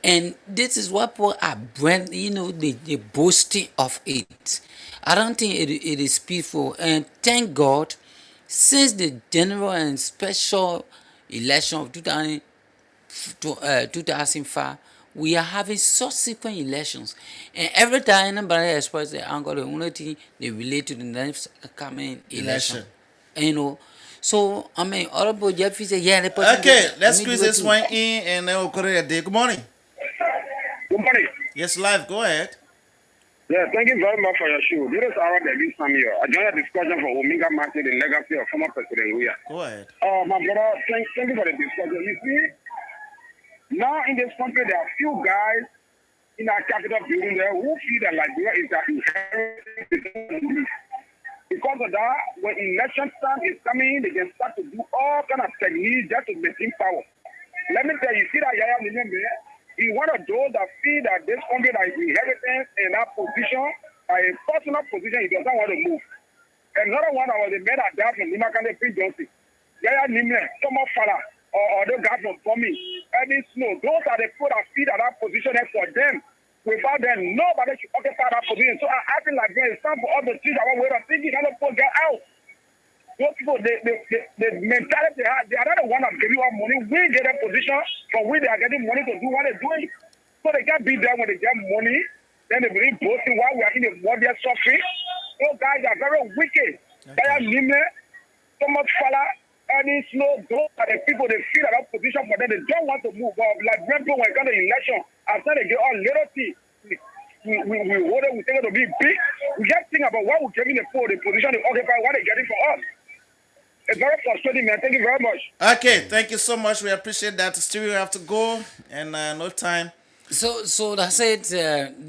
And this is what people are brand, they boasting of it. I don't think it is peaceful. And thank God, since the general and special election of 2005, we are having subsequent elections. And every time anybody expresses their anger, the only thing they relate to the next coming election. And, so, Honorable Jeffrey said, yeah, okay, let's squeeze this one in and then we'll call it a day. Good morning. Good morning. Yes, live. Go ahead. Yeah, thank you very much for your show. This is Aaron David Samuel. I joined a discussion for Omega Martin, the legacy of former President Weah. Go ahead. My brother, thank you for the discussion. You see, now in this country, there are few guys in our capital building there who feel that Liberia is their inheritance. Because of that, when election time is coming, they can start to do all kind of techniques just to maintain power. Let me tell you, see that Yaya Nimembe, he one of those that feel that this country that is inheritance in that position, a personal position, he doesn't want to move. Another one that was a man that died from Limakande Prince Johnson. Yaya Nimembe, Thomas Fala, or the guy from Bomi, Eddie Snow, those are the people that feel that position there for them. Without them, nobody should occupy that position. So I feel like it's time for all the things that we're thinking how to get out. Those people, the mentality they have, they are not the one that give you all money. We get a position from where they are getting money to do what they're doing. So they can't be there when they get money. Then they believe boasting while we are in the world they're suffering. Those guys are very wicked. They are Nime, Thomas Fala, Eddie Snow, those are the people they feel that position for them. They don't want to move. But like when it comes to election, After they get all little things, we hold it, we take it to be big. We just think about what we're giving the position they occupy, what they're getting for us. It's very frustrating, man. Thank you very much. Okay, thank you so much. We appreciate that. Still, we have to go, and no time. So that's it.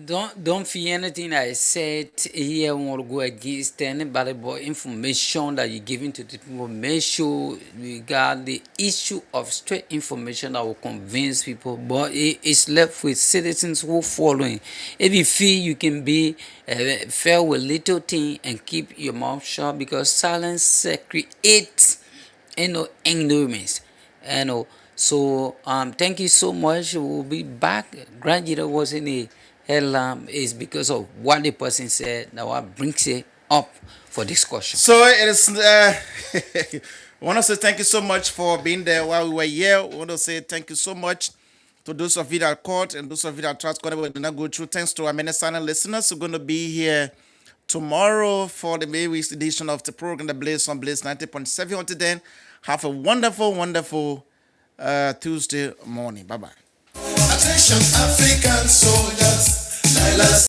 Don't fear anything I said here. Want to go against anybody, but information that you're giving to the people, make sure we got the issue of straight information that will convince people. But it's left with citizens who following. If you feel you can be fair with little thing and keep your mouth shut, because silence creates ignorance. So thank you so much. We'll be back. Grand Jira was in a headline is because of what the person said. Now what brings it up for discussion. So it is. I want to say thank you so much for being there while we were here. I want to say thank you so much to those of you that caught and those of you that trust God we did not go through. Thanks to our many silent listeners who are going to be here tomorrow for the May week's edition of the program, The Blaze on Blaze 90.7. Until then, have a wonderful Tuesday morning. Bye-bye. Attention, African soldiers.